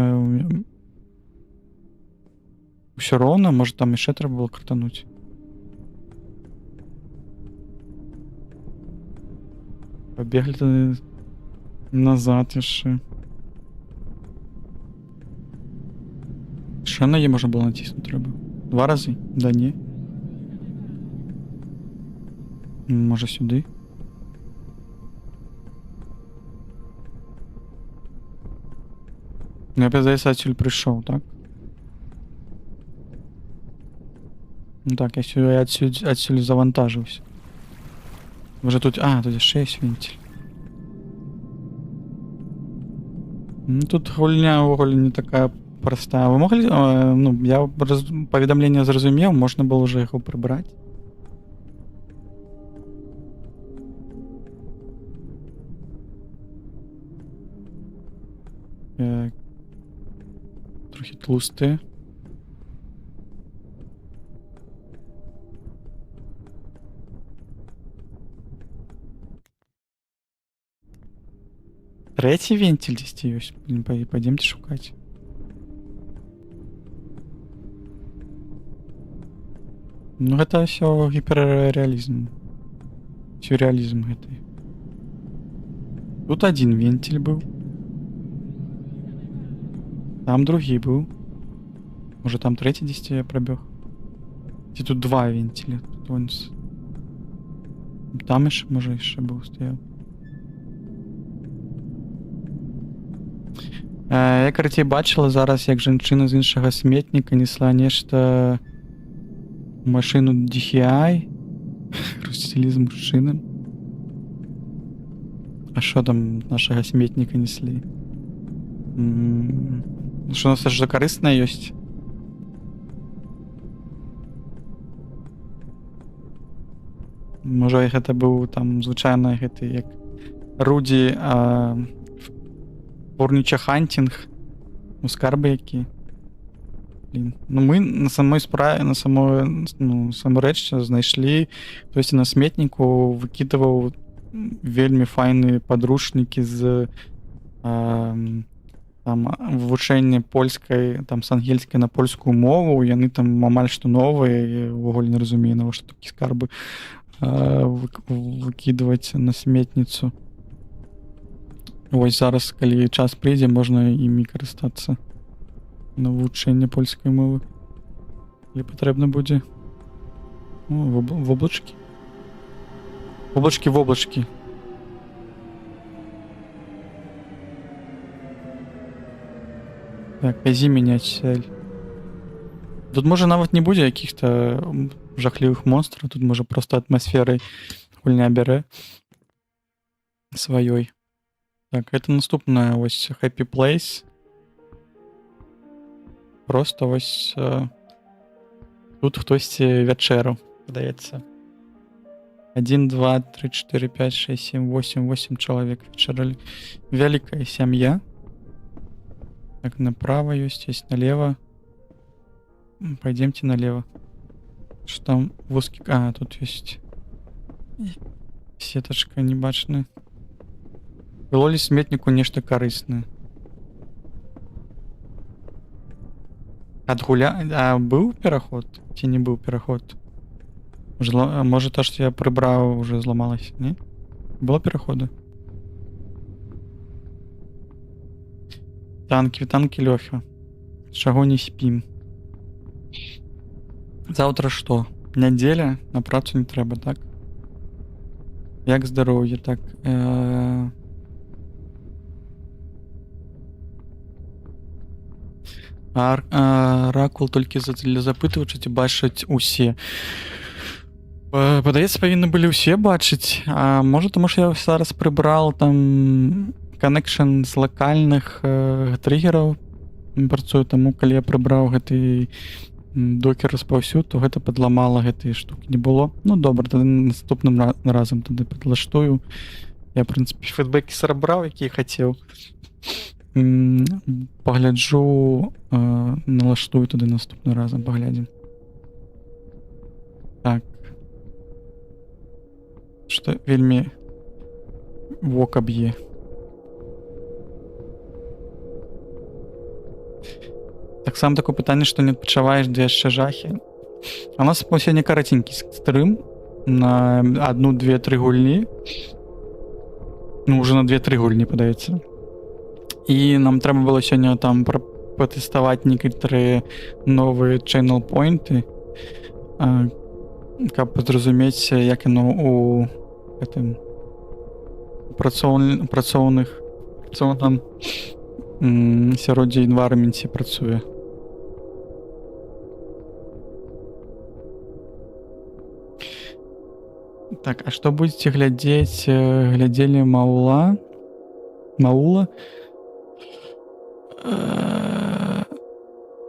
ўсё роўна, можа, там яшчэ трэба было кратануць. Побегли тады назад яшчэ. Яшчэ на Е можна было націснуць трэба. 2 разы? Да не. Можа сюды? Ну, я здається, адсюль прийшов, так? Ну так, я адсюль завантажився. Вже тут... А, тут ще є вентиль. Ну, тут гульня вуголь не така проста. Ви могли... ну, я повідомлення зрозумів, можна було вже його прибрати. Трохи тлусти. Третий вентиль здесь есть. Блин, пойдемте шукать. Ну, это все гиперреализм. Сюрреализм это. Тут один вентиль был. Там другий был. Может, там третий 10 я пробег. И тут два вентиля. Тут он... Там еще, может, еще был стоял. Я, короче, бачила зараз, як жінчина з іншого смітника несла нешта машину DHI. Русили з мужчинам. А що там нашого смітника несли? Що у нас ж корисне є? Може, гэта быў там звычайна гэты як Руді порніча хантінг, ну, скарби які. Блін. Ну, ми на самой справі, на самой, ну, саморэч знайшлі, хтось на сметніку выкідываў вельмі файныя падручнікі з там вывучэння польскай, там з ангельскай на польскую мову, яны там амаль што новыя, я ўвогуле не разумею, навошта такі скарбы выкидывать на сметніцу. Вось зараз, калі час прыйдзе, можна імі карыстацца на вывучэнне польскай мовы. Калі патрэбна будзе. Воблачкі. Воблачкі. Так, вязі мяняць цель. Тут можа нават не будзе якіх-то жахлівых монстраў, тут можа проста атмасферай гульня бярэ сваёй. Так, это наступная ось Happy Place. Просто ось тут хтосьці вячэру, падаецца. 1, 2, 3, 4, 5, 6, 7, 8 чалавек вячэралі. Вялікая сям'я. Так, направо есть налево. Пойдемте налево. Что там узкий... А, тут есть сеточка небачная. Было ли сметнику нечто корыстное? Отгуля... А был пераход? Ці не был пераход? Может, то, что я прибрал, уже зломалось, не? Было переходы? Танки, Лёха. Чаго не спим? Завтра что? Неделя? На працу не трэба, так? Як здароўе, так? Аракул толькі для запытвача ці бачаць усе. Падаецца, павінны былі ўсе бачыць. А можа, таму што я зараз прыбраў там connection з лакальных триггераў. Працую, таму калі я прыбраў гэты докер распаўсюд, то гэта падламала гэтыя штукі. Не было. Ну добра, тады наступным разам тады падлаштую. Я, в прынцыпе, фідбэкі сабраў, які хацеў. Пагляджу, налаштую тады наступны разам, паглядзім. Так. Што вельмі вока б'е. Таксама такое пытанне, што не адпачаваеш, дзе яшчэ жахі. А у нас сёння караценькі стрым на 1, 2, 3 гульні. Ну, уже на 2-3 гульні, падаецца. І нам трэба было сёння там патэставаць некаторыя новыя channel poinты, каб зразумець, як яно у гэтым працоўным сяроддзе інварменце працуе. Так, а што будзеце глядзець? Глядзелі Маула? Маула?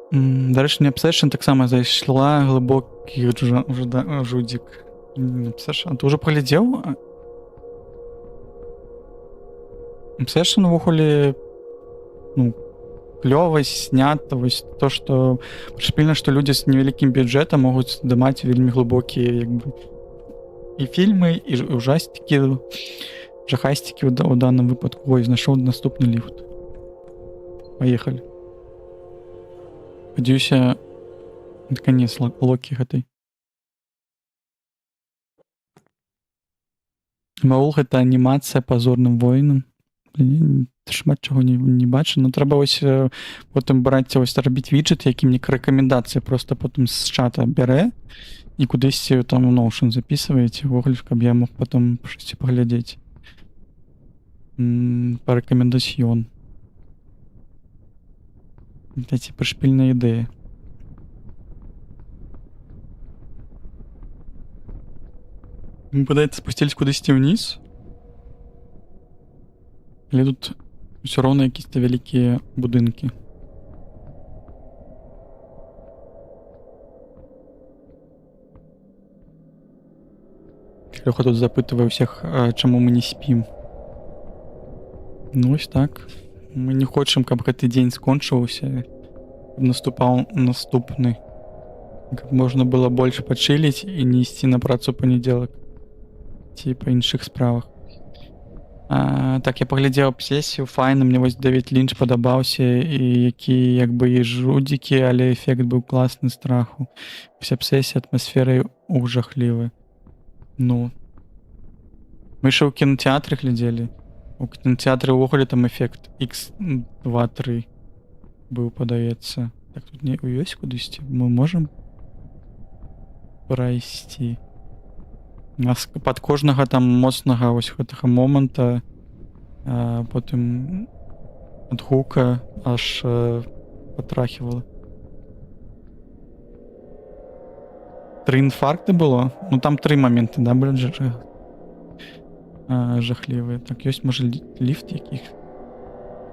Дарэчы, мне Obsession таксама зайшла, глыбокі жудзік. Obsession, а ты ўжо паглядзеў? Obsession увогуле, ну, клёва снята, вось то, што прышпільна, што людзі з невялікім бюджэтам могуць здымаць вельмі глыбокія, як бы, і фільмы, і ужасцікі, жахасцікі ў данным выпадку. Ой, знайшоў наступны ліфт. Паехалі. Спадзяюся, канец локі гэтай. Маул — гэта анімацыя па Зорным воінам. Шмат чаго не бачу, но трэба вось потым браць, вось рабіць віджет, які мне рэкамендацыі просто потым з чата бярэ і кудысьці там у Notion запісваеце, увогуле, каб я мог потом штосьці паглядзець. Па рэкамендацыён. Гэта прышпільная ідэя. Мы, падаецца, спусцілись кудысьці ўніз. Але тут ўсё роўна якісь-то вялікія будынкі. Лёха тут запытывае ўсіх, чаму мы не спім. Ну, ось так. Мы не хочам, каб гэты дзень скончыўся, каб наступаў наступны. Каб можна было больш пачыліць і не ісці на працу панядзелак. Ці па іншых справах. Так, я паглядзеў Obsession, файна, мне вось Дэвід Лінч падабаўся, і які, як бы, і жудзікі, але эфект быў класны страху. Вось Obsession атмасферай жахлівы. Ну. Мы яшчэ ў кінотэатры глядзелі. У кінотэатры ўвогуле там эфект X2-3 быў, падаецца. Так, тут не ёсць кудысьці? Мы можам прайсці. У нас пад кожнага там моцнага вось гэтага моманта, потым ад гука аж патрахівала. 3 інфаркты было? Ну там 3 моменты, да, былі жахлівыя. Так, ёсць, можа, ліфт якіх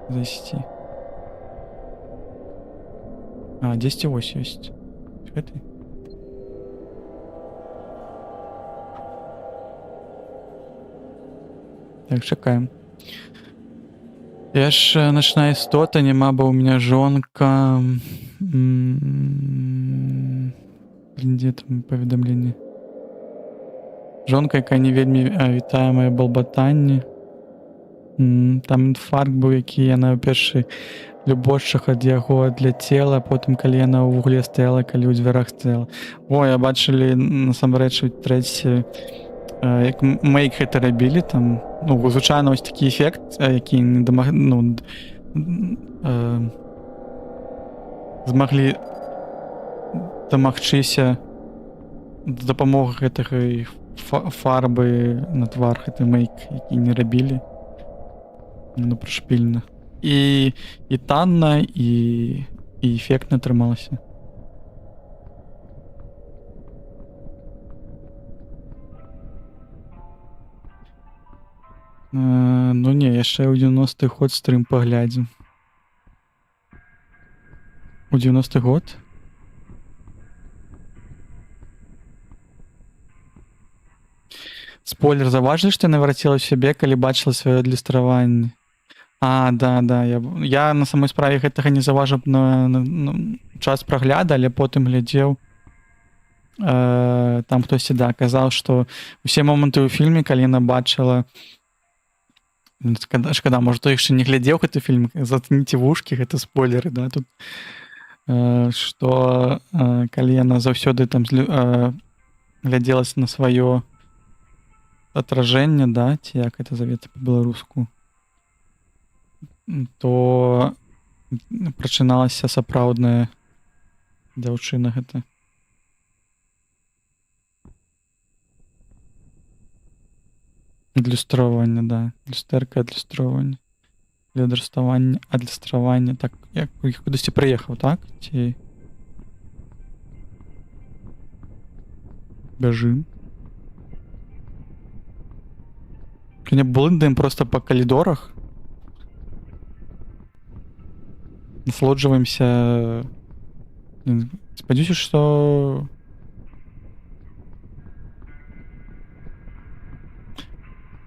зайсці. Дзесьці вось ёсць. Гэты. Так, чакаем. Я ж начная істота, няма, бо у меня жонка. Где там паведамленне? Жонка, якая не вельмі вітае мае балбатанні. Там інфаркт быў, які яна першы любошчах ад яго адляцела, потым калі яна ў вугле стаяла, калі ў дзвярах стаяла. О, я бачылі насамрэч у трэці, як Мэйк гэта рабілі, там, ну, звычайна вось такі эфект, які не змаглі дамагчыся з дапамогай гэтага фарбы на твар, гэты Мэйк, які не рабілі. Ну, прышпільна. І танна, і эфектна атрымалася. Ну не, яшчэ ў 90-х год стрым паглядзім. У 90-х год? Спойлер, заўважылі, што яна враціла ў сябе, калі бачыла сваё адлюстраванне? Да, я на самой справе гэтага не заўважыў на час прагляда, але потым глядзеў, там хтосьці, да, казаў, што усе моманты ў фільме, калі яна бачыла, шкада, можа, той яшчэ не глядзеў гэты фільм, заткніце вушкі, гэта спойлеры, да, тут, што калі яна заўсёды там глядзелася на сваё отражэнне, да, ці як гэта завецца па-беларуску, то прачыналася сапраўдная дзяўчына гэта. Адлюстроўванне, да. Люстэрка адлюстроўвання. для адлюстравання. Так, як кудысьці прыехаў, так? Ці... Бяжым. Не блындаем просто по калідорах. Насолоджваемся. Спадзяюся, што...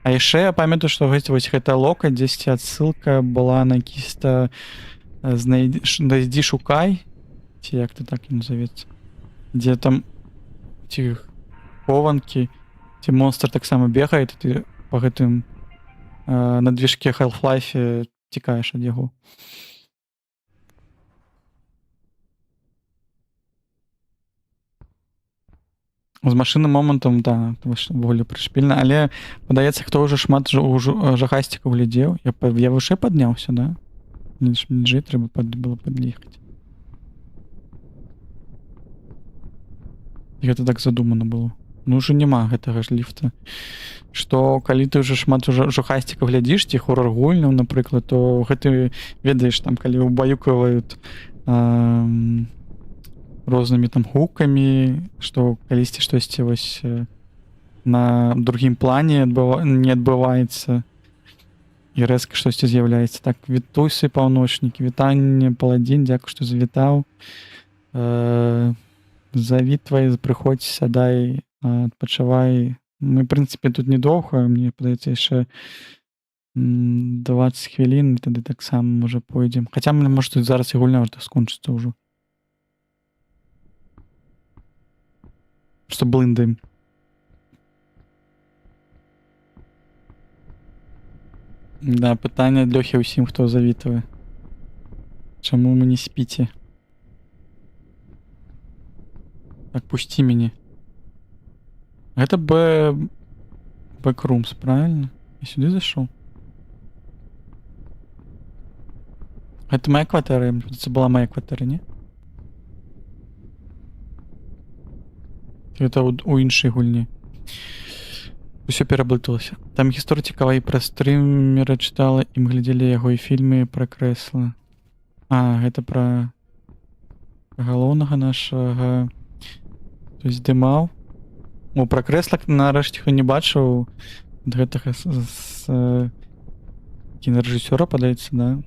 А яшчэ я памятаю, што вось гэта лока, дзесьці адсылка была на якісь-то знайдзі шукай, ці як то так і назовецца, дзе там ці хованкі, ці монстр таксама бегае, ты па гэтым на движке Half-Life цікаеш ад яго. З машынным момантам, да, ввогуле прышпільна, але падаецца, хто ўжо шмат жахасцікаў глядзеў. Я вышэй падняўся, да? Ніжэй трэба было пад'ехаць. Гэта так задумана было. Ну ўжо няма гэтага ж ліфта. Што калі ты ўжо шмат жахасцікаў глядзіш, ці хорар гульняў, напрыклад, то гэты ведаеш, там калі убаюкваюць рознымі там гукамі, што калісьці штосьці вось на другім плане не адбываецца і рэзка штосьці з'яўляецца. Так, вітуйся, паўночнікі, вітанне, паладзін, дзякуй, што завітаў. Завітвай, прыходзь, сядай, адпачывай. Мы, в прынцыпе, тут недоўга, мне падаецца, яшчэ 20 хвілін, і тады таксама, можа, пойдзем. Хаця, можа, тут зараз і гульня ўжо скончыцца ўжо. Што блындаем. Да, пытанне ад Лёхі ўсім, хто завітвае. Чаму вы не спіце? Так, пусці мяне. Гэта бэкрумс, правильно? Я сюды зайшоў. Гэта моя кватэра, це была моя кватэра, не? Гэта у іншай гульні. Усё пераблыталася. Там гісторыя цікавая і пра стрымера чытала, і мы глядзелі яго і фільмы пра крэсла. А, гэта пра галоўнага нашага... То есть здымаў. О, пра крэсла нарэшце хто не бачыў ад гэтага кінарэжысёра, падаецца, да?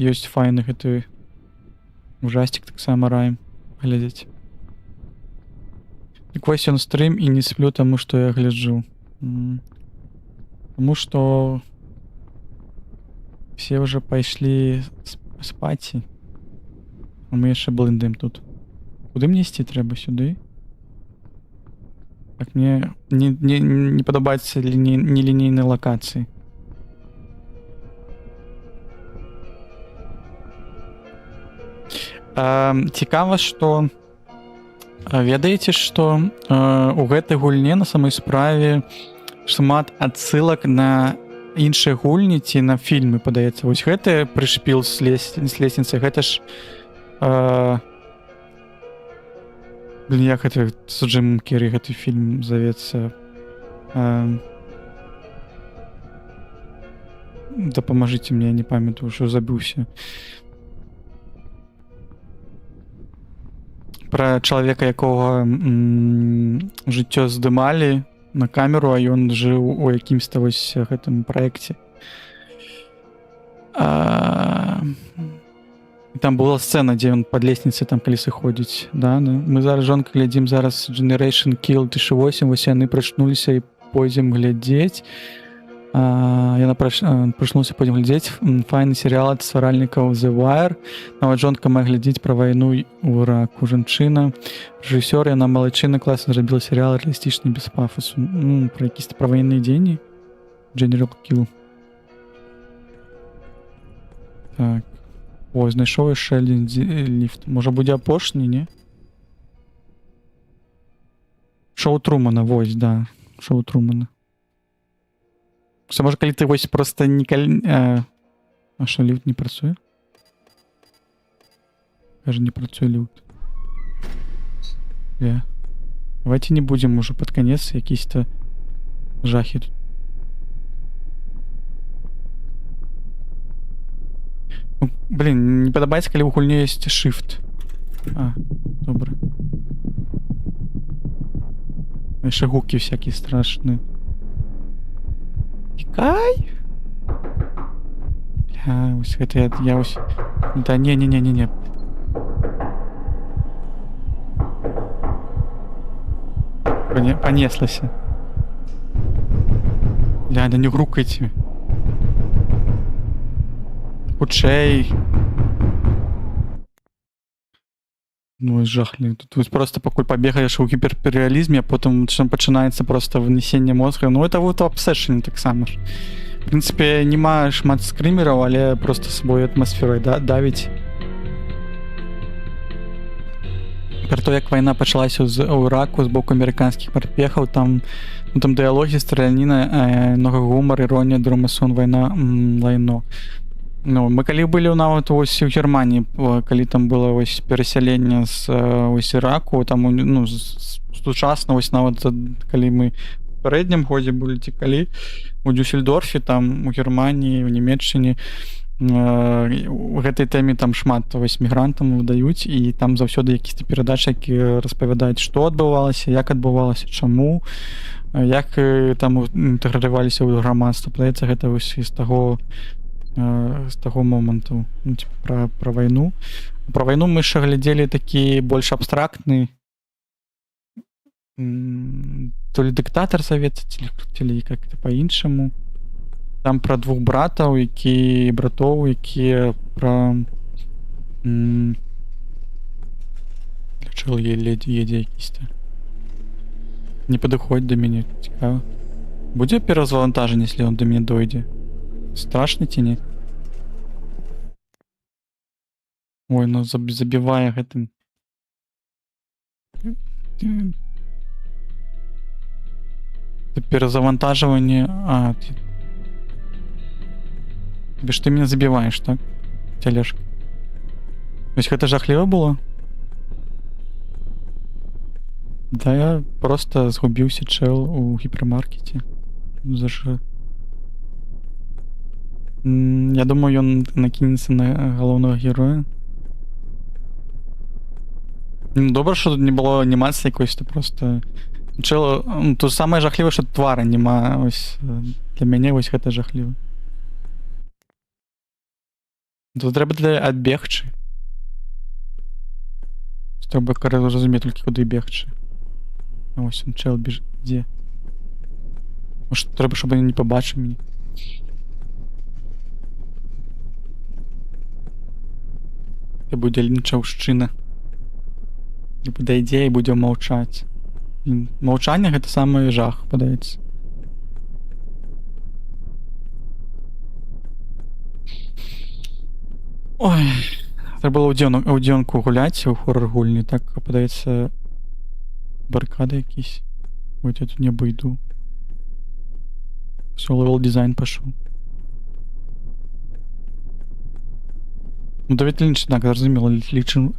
Ёсць файны гэты ужастик, таксама раім глядзець. Так вось ён стрым і не сплю, таму што я гляджу. Таму што все ўжо пайшлі спаць, а мы яшчэ блындаем тут. Куды мне ісці трэба? Сюды? Так, мне не падабаецца нелінейныя лакацыі. Цікава, што ведаеце, што у гэтай гульне на самой справе шмат адсылак на іншыя гульні ці на фільмы, падаецца. Вось гэты прышпіл з лесніцы, гэта ж як гэта з Джимом Керрі гэты фільм завецца? Дапамажыце мне, я не памятаю, ўжо забыўся. Пра чалавека, якога жыццё здымалі на камеру, а ён жыў у якімсь-то вось гэтым праекце. Там была сцэна, дзе ён пад лесніцай там калі сыходзіць, да? Мы зараз жонка глядзім зараз Generation Kill 2008, вось яны прачнуліся і пойдзем глядзець. Яна прачнулася, пойдзем глядзець файны серыял ад стваральнікаў The Wire. Нават жонка мае глядзець пра вайну ў Іраку. Жанчына, рэжысёр, яна малайчына, класна зрабіла серыял рэалістычны, без пафасу. Пра якісь пра ваенныя дзеянні. General Kill. Так. Ой, знайшоў яшчэ адзін ліфт. Можа будзе апошні, не? Шоу Трумана, вось, да. Шоу Трумана. Што, можа, калі ты вось проста нікалі... А што, ліфт не працуе? Кажа, не працуе ліфт. Давайте не будзем ужо пад канец якісь-то жахі тут. Ну, блін, не падабаецца, калі ў гульні ёсць shift. А, добра. Яшчэ гукі всякие страшные. Тікай! Бля, ось гэта я ось... Да не. Понеслася. Бля, да не грукайце. Хутчэй. Ну, жахлі. Тут вось просто пакуль пабегаеш у гіперреалізме, а потым пачынаецца просто вынесенне мозга. Ну, это вот обсешн таксама ж. В прынцыпе, нема шмат скрымераў, але просто свой атмасферай давіць. Пра то, як вайна пачалася ў Іраку з боку амерыканскіх марпехаў, там дыялогі, страляніна, многа гумар, іронія, драмасон, вайна, лайно. Ну, мы калі былі нават вось у Германії, калі там было вось перасяленне з вось Іраку, там ну, сучасна вось нават калі мы в пярэднім годзе былі ці калі у Дюссельдорфе, там у Германії, у Нямецчыне у гэтай тэме там шмат вось мігрантам выдаюць, і там заўсёды якісь перадачы, які распавядаюць, што адбывалася, як адбывалася, чаму, як там інтэграваліся ў грамадства. Падаецца, гэта вось з таго моманту, ну, пра вайну. Пра вайну мы ще глядзелі такі больш абстрактны, то ли дыктатар савецкі, ці як-то па-іншаму. Там пра двух братоў, якія пра чел едзе якісь-то. Не падыходзь да мяне, цікава. Будзе перазвантажанне, если он до мяне дойдзе? Страшно ці не? Ой, ну забівае гэтым. Перазавантажванне... А, ты ж ты мяне забіваеш, так? Цялешка. Вось гэта жахліва было? Да, я просто згубіўся чел у гіпермаркеце. За що? Я думаю, ён накінецца на галоўнага героя. Добра, што тут не было анімацыі якоїсь, то просто... Чел... Тут самае жахлівае, што твара нема. Ось, для мяне вось гэта жахліва. Тут трэба адбегчы. Трэба разумець толькі, куды бегчы. Ось он, чел біжыць. Дзе? Может, трэба, щоб ён не пабачыў мяне. Це буде лінчаўшчына. І падайдзе і будзе маўчаць. Маўчанне гэта самы жах, падаецца. Ой, трэба было ў дзёнку гуляць у хоррор-гульні, так падаецца барыкады якісь. Ой, я тут не абыйду. Все, левел дизайн пошел. Ну, Давид Линч, так, зразумела, лічым...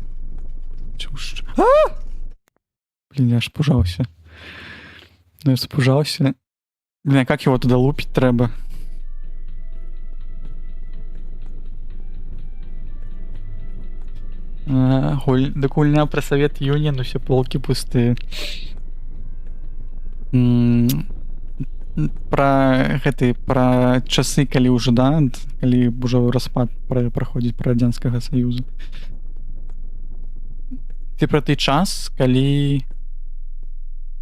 Блин, я аж спужаўся. Ну, я спужаўся. Блин, а как его туда лупить трэба? Гульня про Совет Юнион, но все полки пустые. Про часы, калі ўжо, да, калі ўжо распад праходзіць пра радзянскага саюзу. Ты пра той час, калі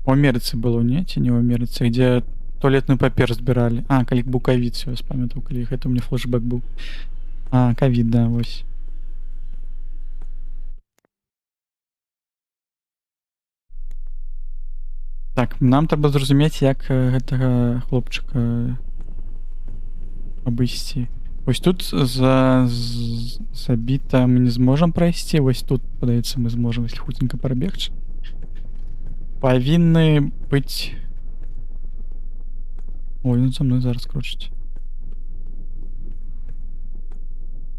у Амерыцы было, не? Ці не ў Амерыцы, дзе туалетную папер збіралі. А, калі быў ковід, я спамятаў, калі гэта у мяне флешбэк быў. А, ковід, да, вось. Так, нам трэба зразумець, як гэтага хлопчыка абысці. Вось тут забіта мы не зможам прайсці, вось тут, падаецца, мы зможам, если хутенька прабегчы. Павінны быць... Ой, он за мной зараз крочыць.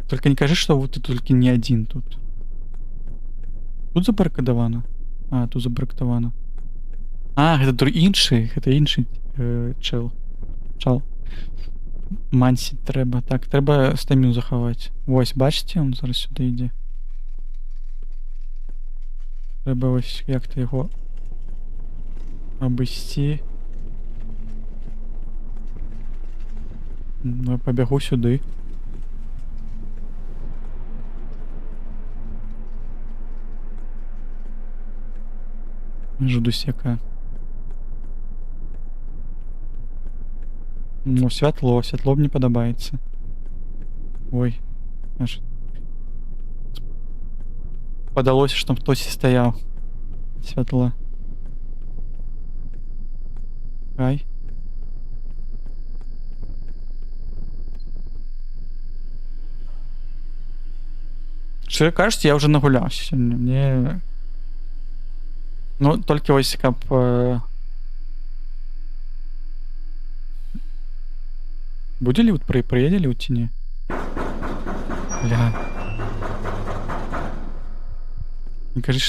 Только не кажы, што ты толькі не адзін тут. Тут забарыкадавана? А, тут забарыкадавана. А, гэта іншы чел. Чал. Мансіць трэба. Так, трэба стаміну захаваць. Вось, бачыце, он зараз сюды ідзе. Трэба вось як-то яго абысці. Ну, я пабягу сюды. Жду сека. Ну, святло, святло мне падабаецца. Ой. Аж... Падалося, што хтось стаяў. Святла. Ай. Шчыра кажучы, я ўжо нагуляўся сёння. Мне... Ну, толькі вось каб... Будзе ліфт? Прыедзе ліфт ці не? Бля. Не кажы,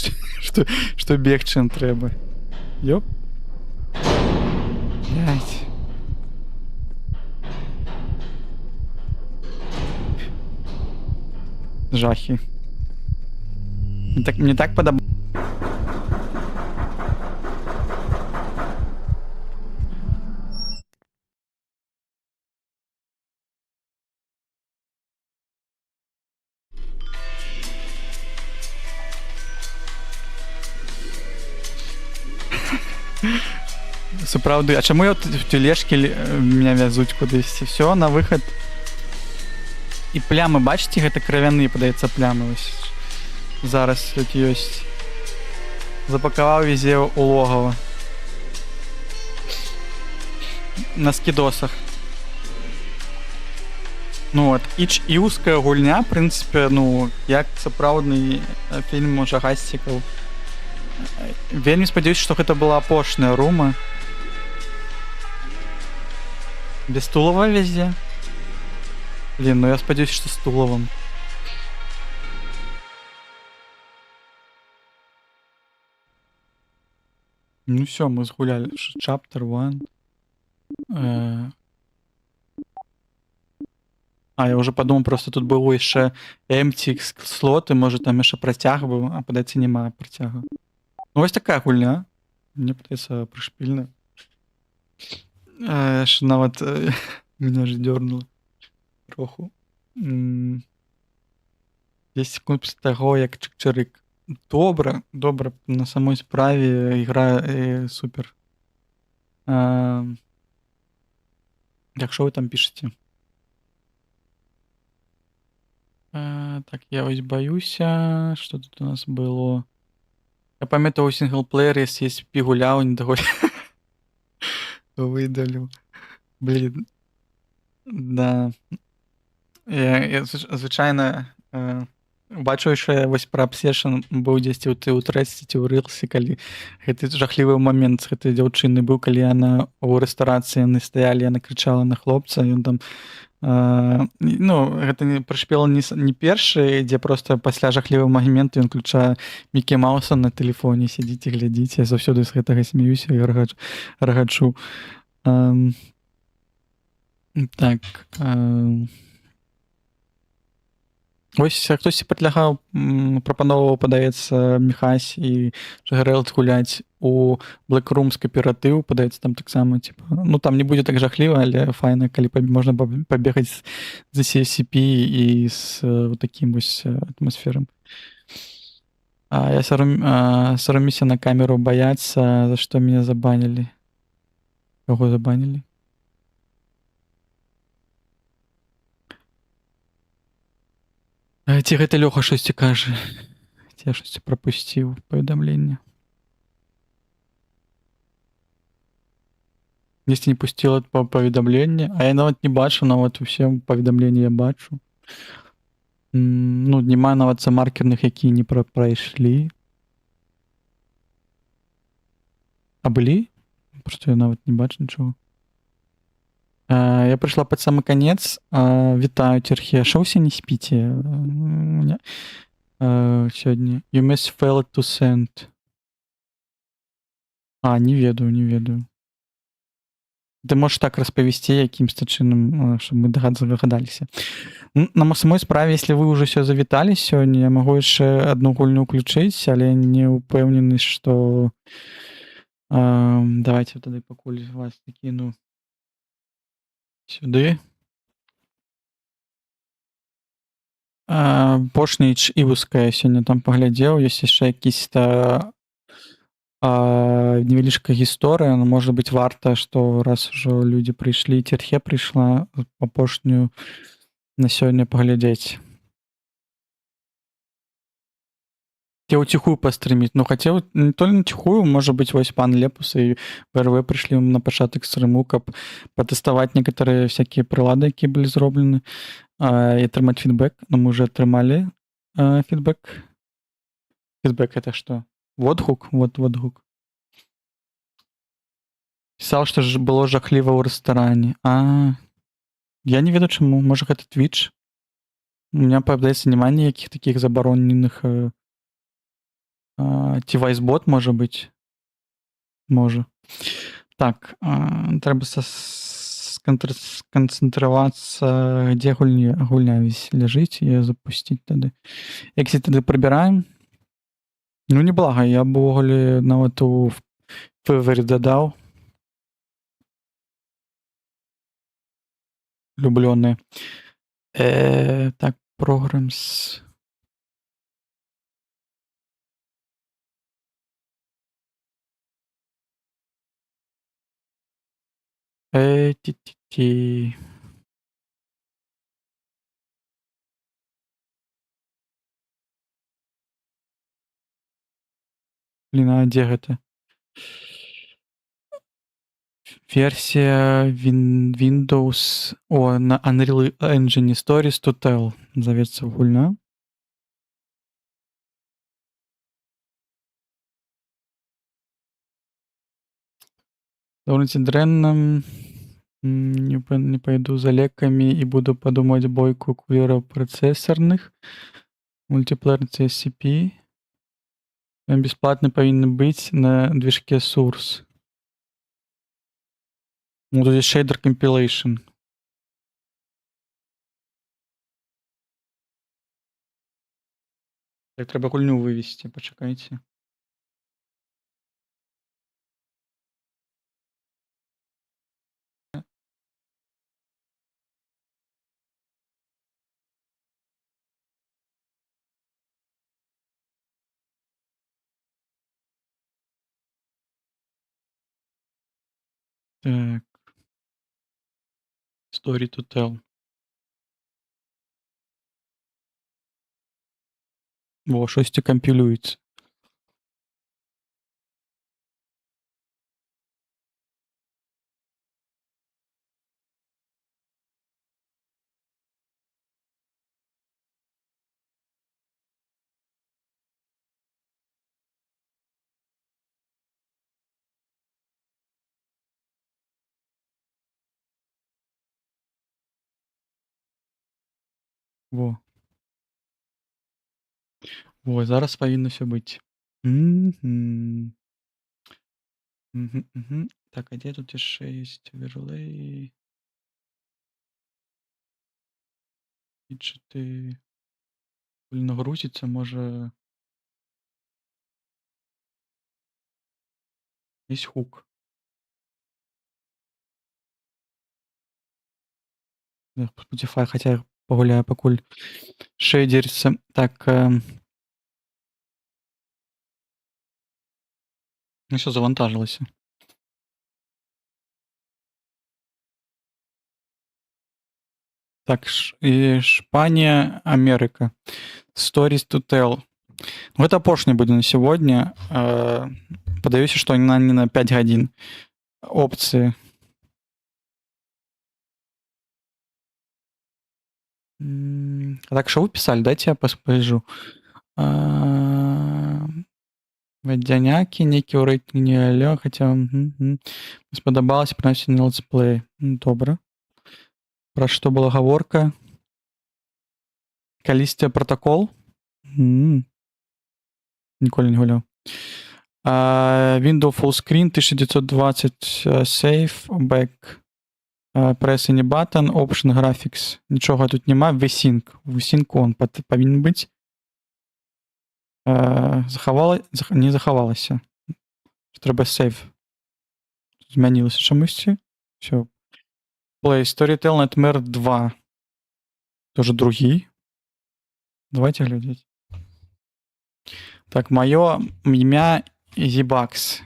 што бегчы нам трэба. Ёп. Блядь. Жахи. Мне так подобається. Сапраўды, а чаму я в тележке меня вязуть кудысьці? Все, на выход. І плямы, бачите, гэта кравяны, падаецца, плямы. Ось. Зараз тут ёсць. Запакаваў везе у логава. На скідосах. Ну от, і узкая гульня, в прынцыпе, ну, як сапраўдны фільм жахасцікаў. Вельмі спадзяюся, што гэта была апошняя рума. Без Тулова везде. Блин, ну я спадзяюся, што з Туловым. Ну все, мы згулялі. Chapter 1. А, я уже подумал, просто тут было яшчэ empty слоты, можа там яшчэ працяг быў, а падаецца няма працяга. Ну вось такая гульня. Мне падаецца прышпільна. Нават меня ж дёрнуло троху. 10 секунд після таго, як чык-чырык. Добра, добра, на самой справе ігра супер. Так, што вы там пішаце? Так, я вось баюся, што тут у нас было. Я памятаю, у сінглплеєрі є пігуляў, не таго выдалю. Блин. Да. Я звычайна бачу, що вось пра Obsession быў дзесьці ў трэці ці ў рылсе, калі гэты жахлівы момент з гэтай дзяўчыны быў, калі яна ў рэстарацыі яны стаялі, яна крычала на хлопца, ён там ну, гэта не прышпела не першы, дзе проста пасля жахлівага моменту ён включае Мікі Мауса на тэлефоне, сядзіць і глядзіць, я заўсёды з гэтага смеюся і рагачу. Так. Вось хтосьці падлягаў, прапановаў, падаецца, Міхась і Жагарэлд гуляць у Black Room з кааператыў, падаецца, там таксама, типа, ну там не будзе так жахліва, але файна, калі можна пабегаць з CSCP і з такім вось атмасферам. А я саромюся на камеру баяцца, за што мяне забанілі. Каго забанілі? Ці гэта Лёха штосьці кажа? Ці я штосьці прапусціў паведамленне? Если не пустила паведамленне, а я нават не бачу, нават усе паведамленні я бачу. Ну, няма нават замаркерных, якія не прайшлі. А былі? Просто я нават не бачу нічого. Я прыйшла пад самы канец. Вітаю, Церхі. Шо ўсе не спіце? Сёння. You must fail to send. Не ведаю. Ты можаш так распавесці якімсьці чынам, щоб мы дагадаліся. На самой справе, если вы ўжо ўсё завіталі сёння, я магу яшчэ адну гульню ўключыць, але не ўпэўнены, што давайте тады пакуль вас кіну сюды. Бошніч івуская сёння там паглядзеў, ёсць яшчэ якісь-то невялічкая гісторыя, но можа быць варта, што раз ужо людзі прыйшлі, церхе прыйшла апошнюю на сёння паглядзець. Ці ўціхую пастрыміць, ну хацеў не толькі націхую, можа быць вось пан Лепус і ВРВ прыйшлі на пачатак стрыму, каб патэставаць некаторыя всякія прылады, якія былі зроблены, і атрымаць фідбэк. Ну мы уже атрымалі фідбэк. Фідбэк это што? Водгук? Вот водгук. Пісаў, што ж было жахліва ў рэстаране. Я не ведаю чаму, можа гэта Twitch? У меня, падаецца, няма ніякіх такіх забароненых. Ці вайсбот можа быць? Можа. Так, трэба сканцэнтравацца, дзе гульня ляжыць, і запусціць тады. Экзіт тады прыбіраем. Ну, неблага, я б увогуле нават у фэйвары дадаў. Люблёны. Так, програмс. Ті-ті-ті. Блін, а дзе гэта? Версія Windows... на Unreal Engine Stories to Tell завецца гульня. Довольно дрэнна. Не пойду за лекамі і буду падумаць бойку кулераў працэсарных. Мультиплеер CSCP. Ён бесплатны павінны быць на движке Source. Ну, тут есть Shader Compilation. Так, трэба гульню вывесці, пачакайце. Так. Story to Tell. Во, щосьці кампілюецца. Во. Во, зараз павінна ўсё быць. Так, а дзе тут яшчэ ёсць оверлей? Віджеты. Калі нагрузіцца, можа... Есть хук. Spotify, хаця пагуляю пакуль шэйдзерыцца. Так, ну всё завантажылася. Так, Шпанія, Амерыка. Stories to Tell. Гэта апошні будзе на сёння. Падаюся, што не на 5 гадзін. Опцыі. Так, што вы пісалі? Дайце я пагляджу. Вадзянякі, нейкі ў рэйтынге, але хаця спадабалася прынамсі на летсплэй. Добра. Пра што была гаворка? Калісьці пратакол? Ніколі не гуляў. Windows full screen 1920 save back press any button option graphics. Нічого тут нема. VSync. VSync on повинен бути. Не заховалося. Треба save. Змінилося чомусь. Все. Play Storytel Nightmare 2. Тоже другий. Давайте глядеть. Так, мое ім'я EasyBugs.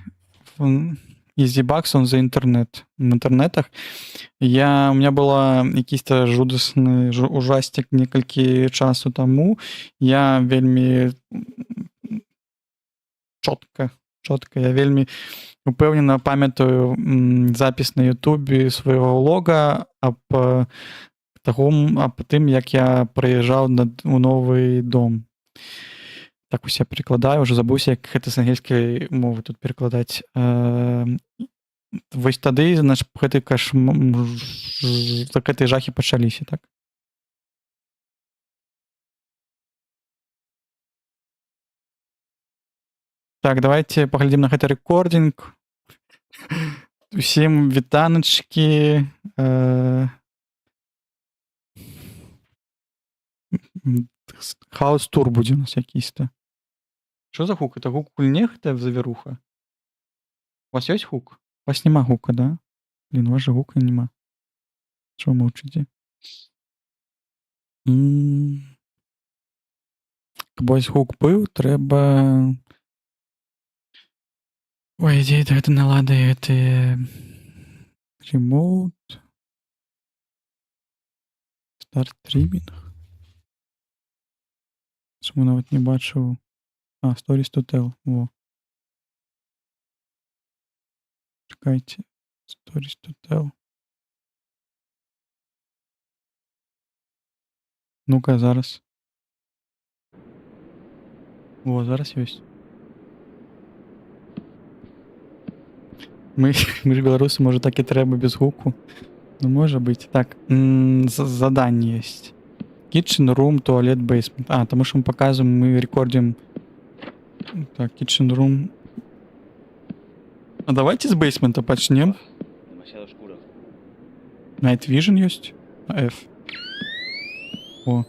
EasyBugs, он за интернет. В интернетах. У меня было якийсь-то жудасний ужастик некалькі часу тому. Я вельмі чітко, я вельмі упевнено пам'ятаю запис на Ютубі свого влога об тим, як я приїжджав у новий дом. Так усе перекладаю, вже забуўся, як гэта з ангельскай мовы тут перакладаць. Вось тады, значит, гэтыя жахі пачаліся, так? Так, давайте паглядзім на гэты рэкординг. Усім вітаначкі. Хаус-тур будзе у нас якийсь-то. Що за хук? Это хук кульне, гэта завіруха? У вас ёсць хук? У вас нема гука, да? Блин, у вас же гука нема. Чего мовчите? Каб ось гук быў, трэба... Ой, ідзе, гэта наладае гэты... Remote... Start streaming. Чому нават не бачыў... Stories to tell. Во. Чекайте. Stories to tell. Ну-ка, зараз. О, зараз ёсць. Мы ж беларусы, можа, так і трэба без гуку. Ну, можа быць. Так, заданне ёсць. Kitchen, room, туалет, basement. Таму што мы паказваем, мы рекордим. Так, kitchen room. Давайте с бейсмента почнем. Demasiado oscuro. Night Vision есть. F. О.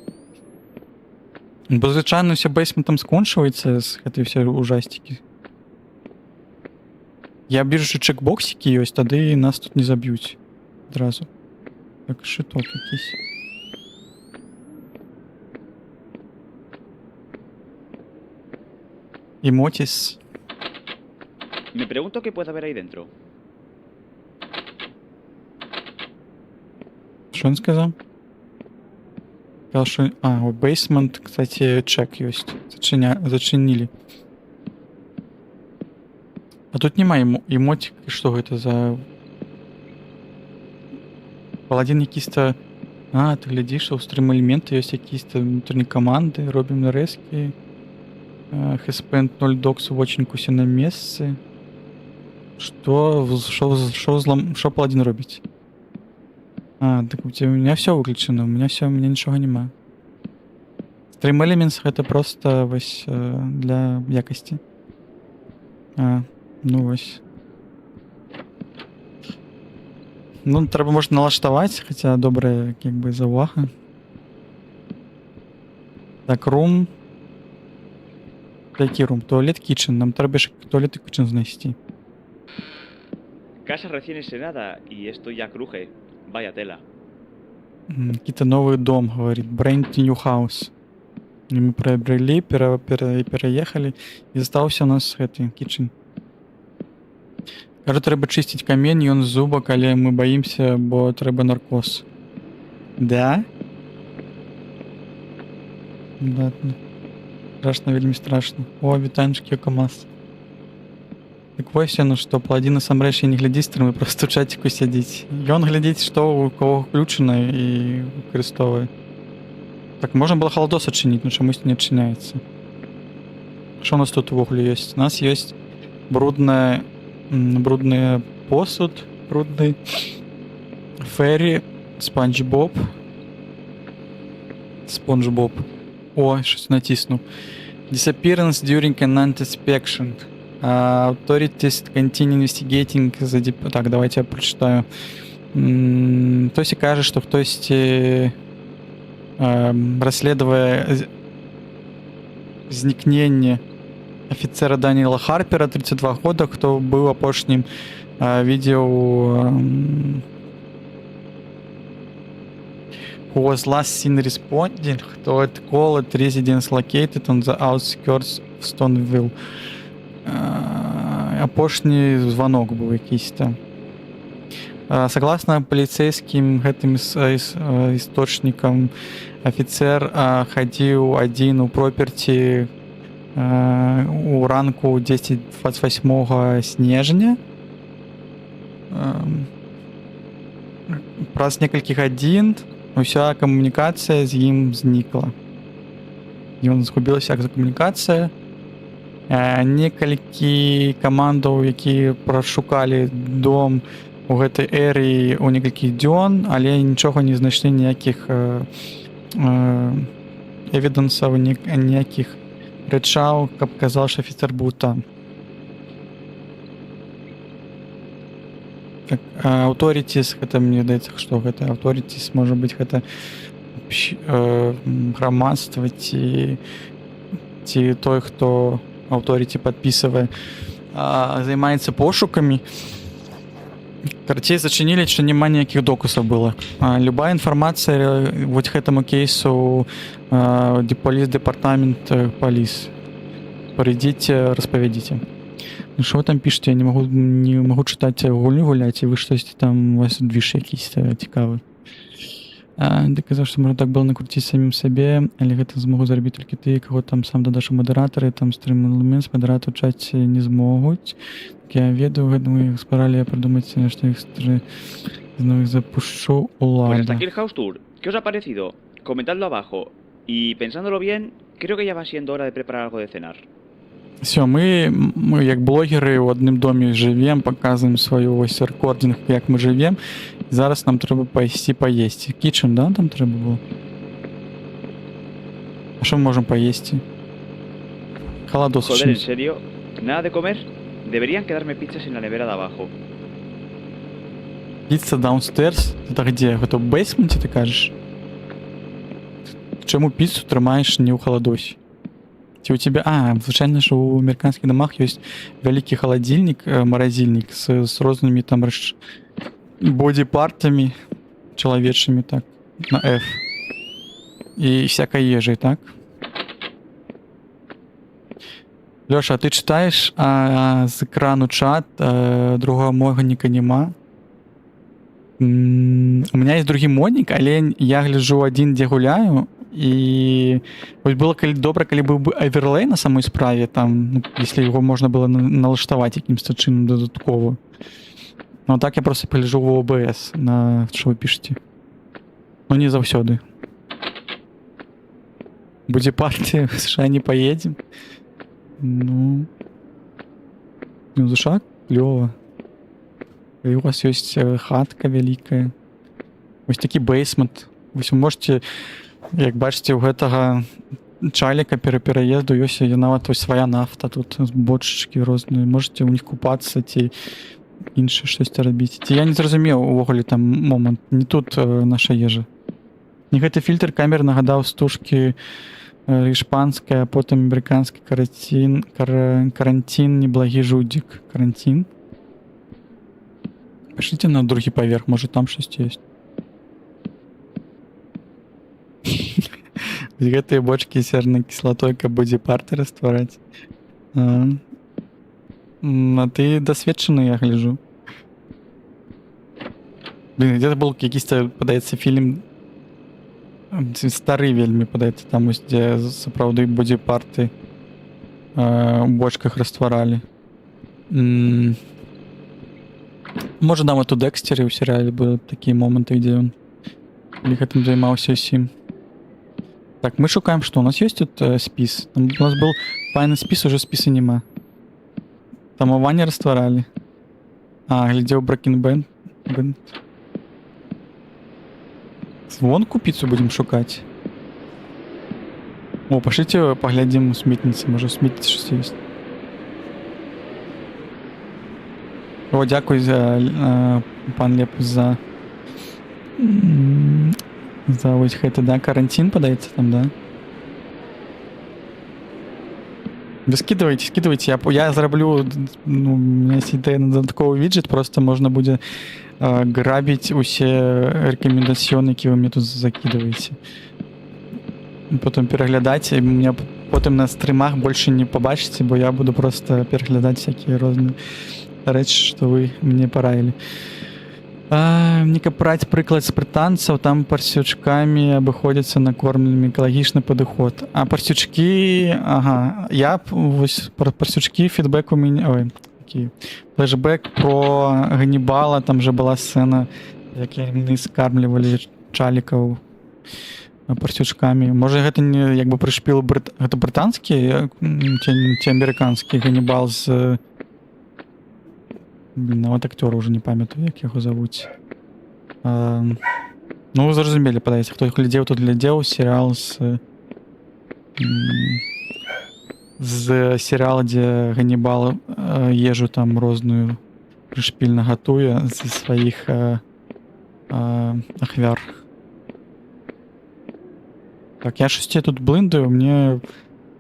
Бо звычайно все бейсментом скончивается с этой все ужастики. Я вижу, что чекбоксики есть, тады нас тут не забьют. Одразу. Так, шиток якийсь. Emotis. Me pregunto qué puede haber ahí dentro. Что он сказал? Сказал, что... вот basement, кстати, чек есть. Зачинили. А тут нема эмотик. Что это за... Паладин якісь-то... ты глядишь, что у стрим-элементы есть якісь-то внутренние команды. Робим нарезки. Has spent 0 dogs watching усе на месцы. Что паладин робить? Так у меня все выключено, у меня ничего нема. Stream Elements это просто вось для якости. Ну вось. Ну, треба можна налаштовать, хотя добрая как бы завага. Так, room. Який рум? Туалет, китчен. Нам треба ж туалет и китчен знайти. Casa recién estrenada y esto ya cruje. Vaya tela. Какие-то новый дом, говорит. Brand new house. И мы приобрели, переехали. И остался у нас это, китчен. Кажу, треба чистить камень, и он з зубок, але мы боимся, бо треба наркоз. Да? Да. Страшно, вельмі страшно. О, вітанчики, КамАЗ. Так вось яно, што паладзін насамрэч не глядзіць стрымы, просто ў чаціку сядзіць. Ён глядзіць, што у кого ўключана і выкарыстоўвае. Так, можна было халадос адчыніць, но чамусь не адчыняецца. Што у нас тут увогуле ёсць? У нас ёсць брудны посуд, брудны Ферри, Спанч Боб. О, щось натиснув. Disappearance during an inspection. Authorities continue investigating the Так, давайте я прочитаю. Хтось каже, що хтось розслідує зникнення офіцера Даніела Харпера, 32 года, хто був апошнім відео who was last seen responding to a call at residence located on the outskirts of Stoneville. Апошній звонок був якийсь там. Согласно полицейским гэтым источникам, офицер ходил один у проперти у ранку 10-28 снежня. Праз некалькіх гадзін уся камунікацыя з ім знікла. Ён згубілася як за камунікацыя. Некалькі камандаў, якія прашукалі дом у гэтай эры ў некалькі дзён, але нічога не знайшлі, ніякіх эвідэнсаў, ніякіх рэчаў, каб казаў, што афіцер быў там. Так, authorities, гэта мне здаецца, што гэта authorities, можа быць, гэта грамадства ці той, хто authority падпісвае, займаецца пошукамі. Карацей, зачынілі, што няма ніякіх доказаў было. Любая інфармацыя вот гэтаму кейсу поліс дэпартамент поліс. Прыйдзіце, распавядзіце. Ну што вы там пішаце? Я не магу чытаць гульню гуляць, і вы штосьці там, у вас движ якийсь цікавы. Даказаў, што можна так было накруціць самім сабе, але гэта змогу зрабіць толькі ты, каго там сам дадаш у мадэратары, там стрым-элемент мадэрату чаць не змогуць. Я ведаю, гэта мы спаралі придумаць, што іх зноў запущу Pues улада. hasta aquí el house tour. ¿Qué os ha parecido? Comentadlo abajo. Y pensándolo bien, creo que ya va siendo hora de preparar algo de cenar. Все, мы як блогеры ў адным доме жывем, паказваем сваю вось рэкординг, як мы жывем. Зараз нам трэба пайсці паесці. Кічен, да, там трэба было? А што мы можам паесці? Халадос. Joder, ¿en serio? ¿Nada de comer? Deberían quedarme pizzas en la nevera de abajo. Піца downstairs? Гэта где? Гэта ў бейсменце, ты кажаш? Чаму піцу трымаеш не ў халадосе? Ці у тебя... звычайна ж у амерыканскіх домах ёсць вялікі халадзільнік, маразільнік з рознымі там бодипартамі чалавечымі, так, на F. І всякай ежай, так? Лёша, а ты читаешь з экрану чат, другого модніка нема? У меня есть другі моднік, але я гляджу адзін, дзе гуляю, і вось было добра, калі быў бы оверлей на самой справе, там, ну, если его можна было налаштаваць якімсь чынам дадаткова. Ну так я просто пагляджу в OBS, на што вы пішаце. Ну не заўсёды. Будзе партія, в США не поедем. Ну, за клёва. І у вас ёсць хатка вялікая. Вось такі бейсмент. Вось вы можете, як бачыце, у гэтага чаліка пераезду ёсць нават вось свая нафта, тут бочачкі розныя. Можете ў них купацца ці іншае штосьці рабіць. Ці я не зразумеў увогуле там момант. Не тут наша ежа. Не гэты фільтр камер нагадаў стужкі іспанская, а потым амерыканскі карантин, неблагі жудзік. Карантин. Пішліце на другі паверх, можа там штосьці ёсць. Гэтыя бочкі сернай кіслатой, каб будзе парты раствараць. А ты дасведчаны, я гляджу. Блин, где-то был якийсь-то, падаецца, фільм стары вельмі, падаецца, там, дзе сапраўды бодипарты у бочках растваралі. Можа, нам у Декстере ў серіале былі такія моманты, дзе ён гэтым займаўся ўсім. Так, мы шукаем, што? У нас ёсць тут спіс? Там у нас был файны спіс, уже спіса няма. Тамаванне растваралі. Глядзеў Breaking Bad. Звонку піцу будзем шукаць. О, пашліце паглядзім у сметніцы. Можа, у сметніцы штось ёсць. О, дякую пан Леп за ось гэты, да, карантин падаецца там, да? Вы скидывайте, я зраблю, ну, у меня есть ідэя на дадатковы виджет, просто можна будзе грабіць усе рэкамендацыёны, які вы мне тут закидываеце. Потом пераглядаць, і меня потым на стрымах больше не побачыце, бо я буду просто пераглядаць всякие розныя рэчы, што вы мне параілі. Мне каб браць прыклад з брытанцаў, там парсючкамі абыходзяцца накормленымі, экалагічны падыход. А парсючкі, ага, я вось пра парсючкі, фідбэк у мяне, ой, такі флешбэк про Ганнібала, там же была сцэна, як яны скармлівалі чалікаў парсючкамі. Можа гэта не як бы прышпіл гэта брытанскі ці амерыканскі Ганнібал з... Блин, вот актера уже не памятаю, як яго завуць. Ну, вы зразумелі, падаецца, хто глядзеў, тут глядзеў серыял з серыяла, дзе Ганнібал ежу там розную прышпільна гатуе з сваіх ахвяр. Так, я шасці тут блындаю, мне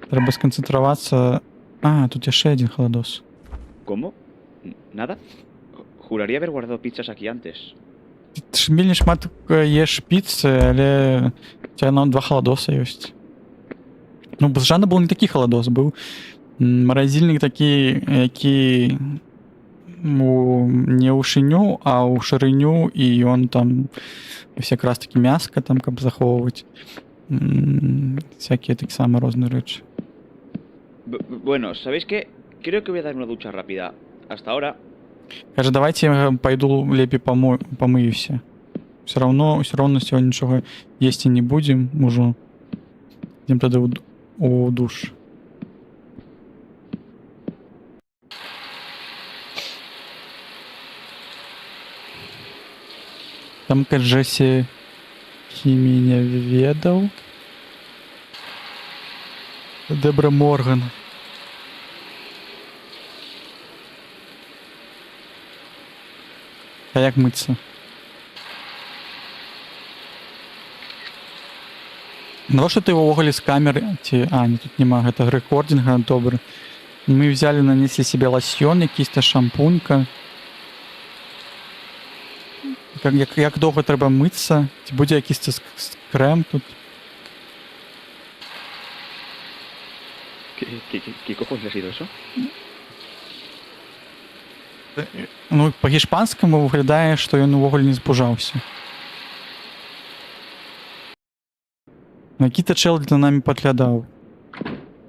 трэба сканцэнтравацца. Тут яшчэ адзін халадос. ¿Cómo? ¿Nada? Juraría haber guardado pizzas aquí antes. Ты ж вельмі шмат еш піцы, але у тебя нам 2 халадоса ёсць. Ну, Жанна был не такі халадос, быў маразільнік такі, які не ў шыню, а ў шырыню, і ён там усе якраз такі мяска там, каб захоўваць. Всякие таксама розныя рэчы. Bueno, ¿sabéis qué? Creo que voy a dar una ducha rápida. Hasta ahora. Кажа, давайте я пойду лепей помыюся. Все равно сегодня ничего есть и не будем. Можу. Идем тогда у душ. Там, кажется, меня ведал. Дебра Морган. А як мыцца? Навошта ты ўвогуле з камеры? Не, тут нема, гэта рэкординга, добры. Мы взяли, нанесли себе лосьон, якийсь-то шампунька. Як довго треба мыцца? Ці будзе якийсь-то крем тут? ¿Qué cojones ha sido eso? Ну, па-гішпанскаму выглядае, што ён увогуле не збужаўся. Які-то чел за намі падглядаў.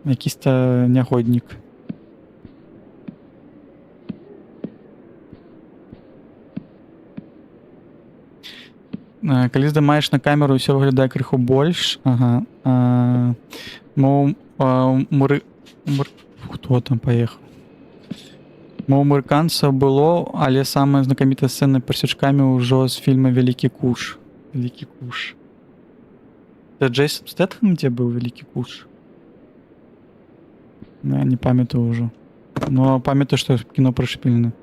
Якісь-то нягоднік. Калі здымаеш на камеру, ўсё выглядае крыху больш. Ага. Хто там паехаў? У амерыканцаў было, але самая знакамітая сцэна парсючкамі ўжо з фільма «Вялікі куш». «Вялікі куш». Это Джейсон Стэтхэм, дзе быў «Вялікі куш»? Я не памятаю ўжо. Но памятаю, што кіно прышпільна.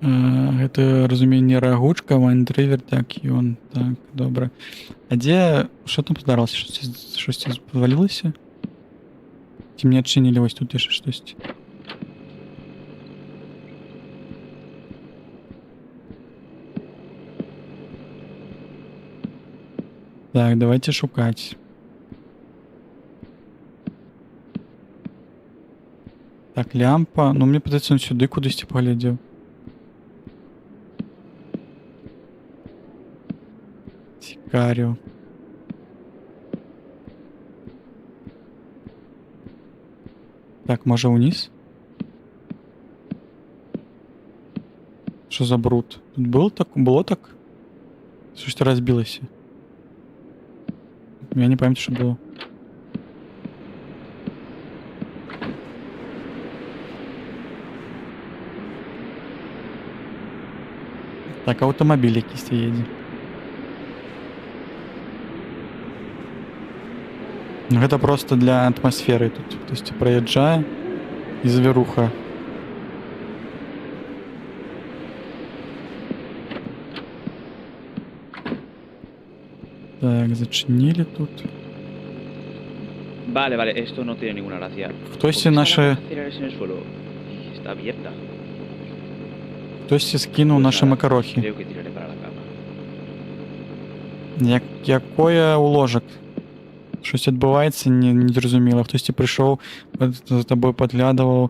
Гэта, разуменне, рагучка, вайн-дрывер, так, ён, так, добра. А дзе, што там здарылася? Штосьці звалілася? Ці мне адчынілі вось тут яшчэ штосьці? Так, давайте шукаць. Так, лямпа. Ну, мне падаецца, ён сюды кудысьці паглядзеў. Цікарю. Так, можа ўніз? Що за бруд? Тут было так? Щось разбилося. Я не пам'ятаю, що було. Так, автомобіль якийсь їде. Ну, гэта просто для атмасферы тут. То есть проезжае. и зверуха. Так, зачинили тут. Vale, vale, esto no tiene ninguna gracia. Хтось ¿Por qué наші, están las cereales en el suelo? Está abierta. хтось скинув Pues наші nada, макарохи. creo que tiraré para la cama. Якое у ложок? Щось відбувається, не зрозуміло. Хтось прийшов, за тобою підглядував,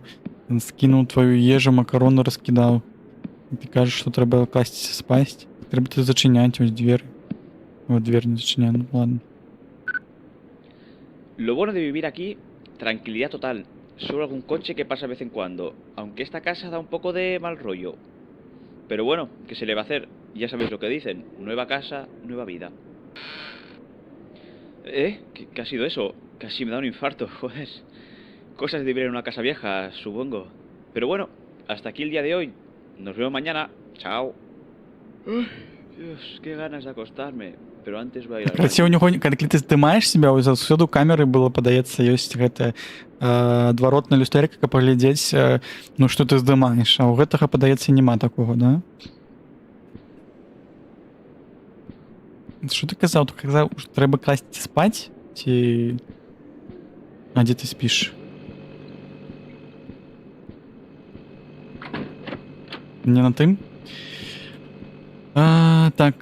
скинув твою їжу, макарони розкидав. І ти кажеш, що треба кластися спасть. Треба ти зачиняти ось двері. Ось двері не зачиняю, ну ладно. Lo bueno de vivir aquí, tranquilidad total. Solo algún coche que pasa de vez en cuando. Aunque esta casa da un poco de mal rollo. Pero bueno, ¿qué se le va a hacer? Ya sabéis lo que dicen. Nueva casa, nueva vida. ¿Qué ha sido eso? Casi me da un infarto, joder. Cosas de vivir en una casa vieja, supongo. Pero bueno, hasta aquí el día de hoy. Nos vemos mañana. Chao. Uf, Dios, qué ganas de acostarme. Pero antes voy a ir al Кстати, у baño. нього, коли ти здимаєш себе, ось заўсёды у камеры было, падаецца, ёсць гэта адваротная люстэрка, каб паглядзець, ну, што ты здымаеш. А ў гэтага, падаецца, няма такого, да? Што ты казаў? Ты казаў, што трэба класці спаць? Ці... А дзе ты спіш? Не на тым? Так,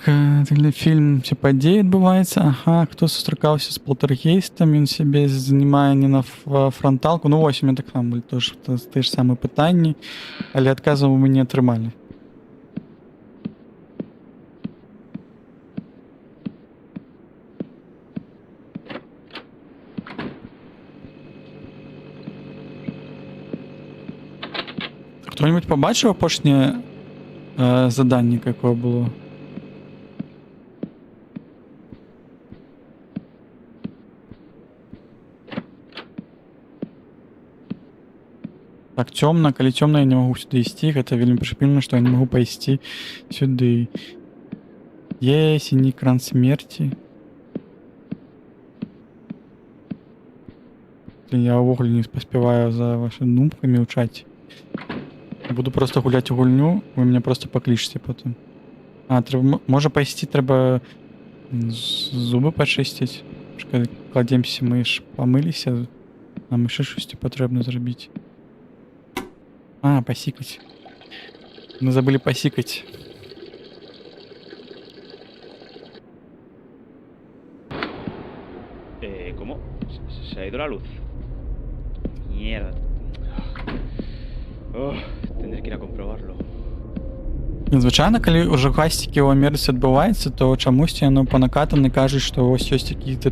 фільм все падзеі адбываецца. Ага, хто сустракаўся з полтергейстам, ён сябе знімае не на франталку. Ну вось, у меня так там былі тоже тыя ж самыя пытанні, але адказаў мы не атрымалі. Хто-нибудь побачив апошнє задання, якое було? Так, темно, коли темно, я не могу сюда идти. Это вельмі прышпільна, что я не могу пайсці сюды. Синий кран смерти. Я увогуле не поспеваю за вашими нумками ў чаце. Буду просто гулять у гульню, вы меня просто покличете потом. Трэба, можа пайсці, трэба зубы пачысціць. Калі кладземся, мы ж памыліся, нам яшчэ штосьці патрэбна зрабіць. Пасікаць. Мы забыли пасікаць. ¿Cómo? ¿Se ha ido la luz? Mierda. Tendré que ir a comprobarlo. Звычайна, калі ўжо гасцікі ў Амерыцы адбываецца, то чамусьці яно па накатанай кажуць, што ось ёсць якія-то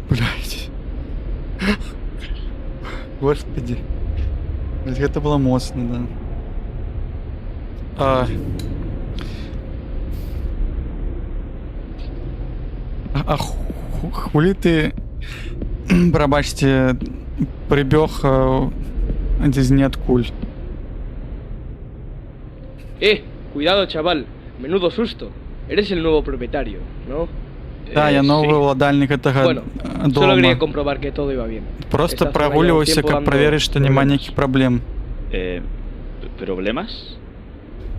Блядь. Господи. Гэта было моцна, да. Хули ты, прабачце, прибег из ниоткуль? Cuidado, chaval. Menudo susto. Eres el nuevo propietario, ¿no? Да, я новый уладальник этого Bueno, дома. solo quería comprobar que todo iba bien. Просто Estás прогуливайся, todavía un как tiempo проверить, dando что нема problemas. никаких проблем. ¿Problemas?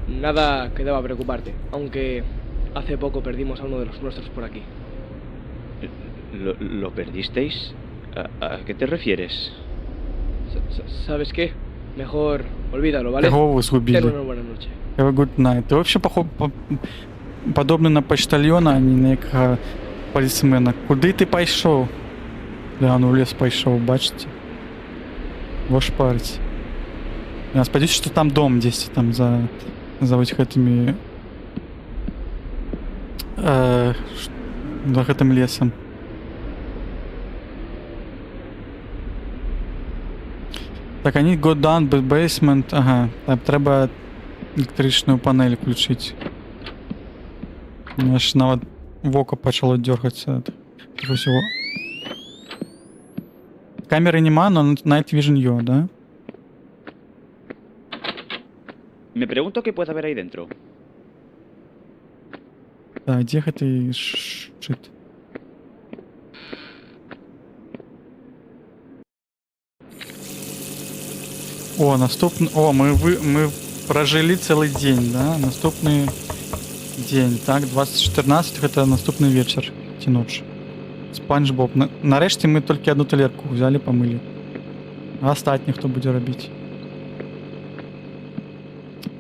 Nada que deba preocuparte, aunque hace poco perdimos a uno de los nuestros por aquí. ¿Lo perdisteis? ¿A qué te refieres? ¿Sabes qué? Mejor olvídalo, ¿vale? Кого вы Ten сгубили? una buena noche. Have a good night. Ты вообще подобный на почтальона, а не на якого полісмена. Куди ти пайшов? Да, ну в лес пайшов, бачите? Ваш парить. Я сподіваюся, что там дом десь там за этих этими за гэтым лесом. Так, они go down basement. Ага, там треба электричную панель включить. У меня аж нават вока пачало дёргацца ад таго всего. Камеры нема, но Night Vision ё, да? Me pregunto qué puede haber ahí dentro. Да, дзе гэты шит? О, наступный... О, мы прожили целый день, да? Наступный день. Так, 2014 это наступный вечер. Ці ноч. Спанч Боб. Нарешті ми тільки одну талерку взяли, помили. А остатнє хто буде робити?